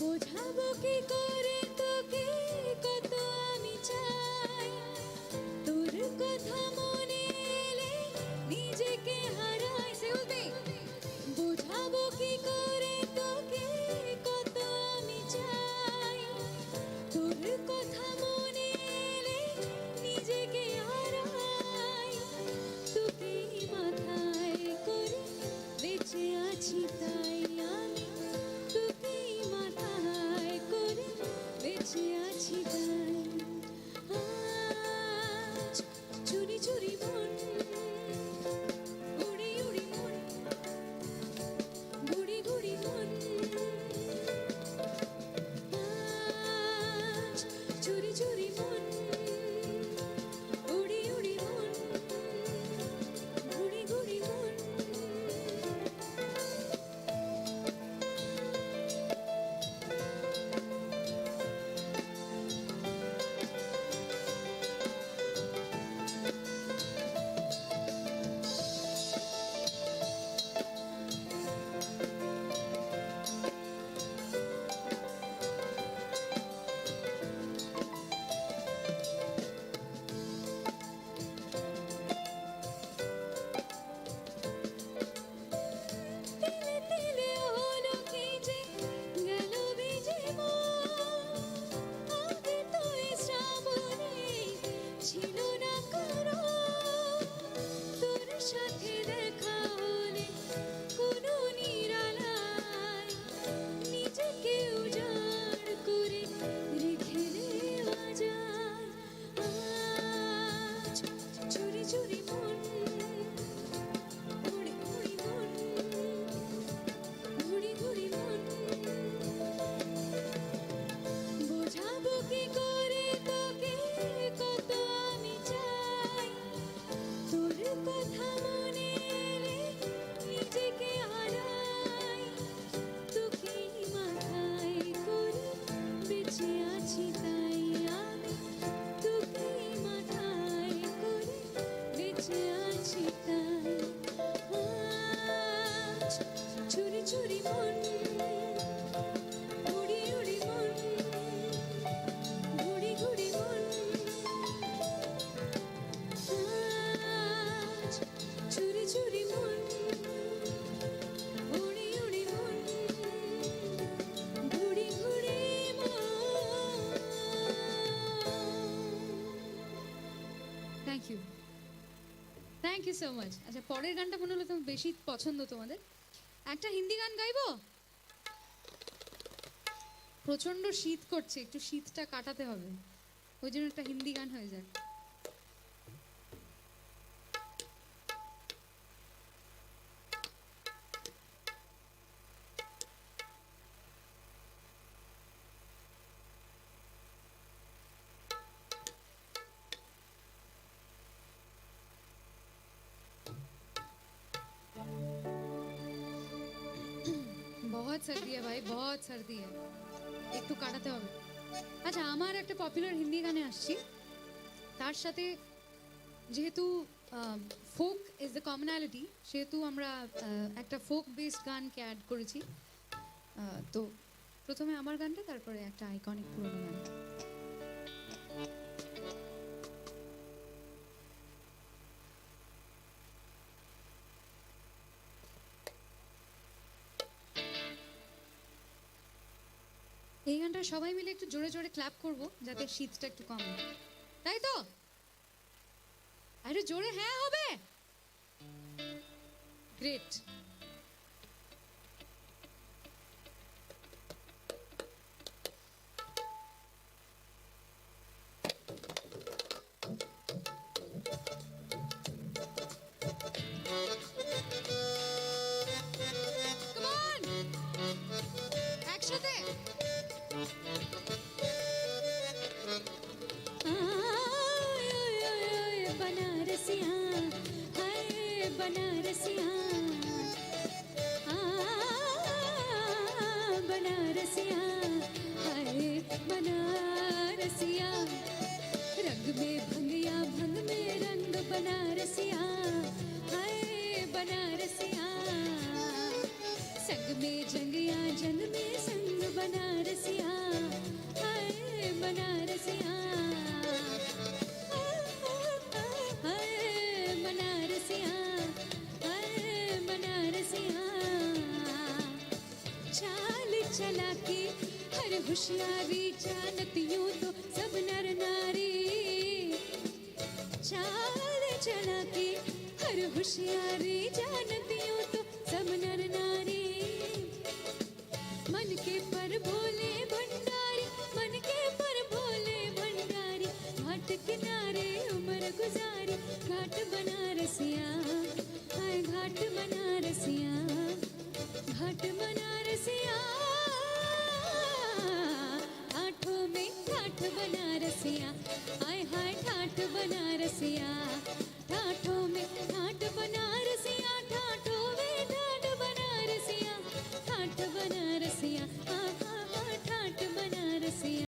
বোঝাবো কি করে তোকে কত আমি চাই, তোর কথা মনে এলে নিজেকে হারাই। সে বলতে বোঝাবো কি করে তোকে কত আমি চাই, তোর কথা মনে এলে নিজেকে হারাই। তোকে মাথায় থ্যাংক ইউ সো মাচ। আচ্ছা পরের গানটা মনে হলো তোমার বেশি পছন্দ তোমাদের, একটা হিন্দি গান গাইবো। প্রচন্ড শীত করছে, একটু শীতটা কাটাতে হবে, ওই জন্য একটা হিন্দি গান হয়ে যাক। बहुत सर्दी है भाई, बहुत सर्दी है, একটু কাটাতে হবে। আচ্ছা আমার একটা পপুলার হিন্দি গানে আসছি, তার সাথে যেহেতু ফোক ইজ দ্য কমনালিটি, সেহেতু আমরা একটা ফোক বেসড গানকে অ্যাড করেছি। তো প্রথমে আমার গানটা, তারপরে একটা আইকনিক পুরোনো গান। এই গানটা সবাই মিলে একটু জোরে জোরে ক্ল্যাপ করব যাতে শীতটা একটু কমে, তাই তো? আরে জোরে হ্যাঁ হবে, গ্রেট। একসাথে बनारसिया हाय बनारसिया बनारसिया हाय बनारसिया रंग में भंगिया भंग में रंग बनारसिया हाय बनारसिया संग में जंगिया जंग में संग बनारसिया हाय बनारसिया चाल चला के हर होशियारी जानती यूं तो सब नर नारी, चाल चला के हर होशियारी जानती यूं तो सब नर नारी। मन के पर भोले भंडारी, मन के पर भोले भंडारी, घाट किनारे उम्र गुजारी, घाट बनारसिया हाय घाट बनारसिया, घाट बनारसिया ठाठों में ठाठ बनारसिया, आय हाय ठाठ बनारसिया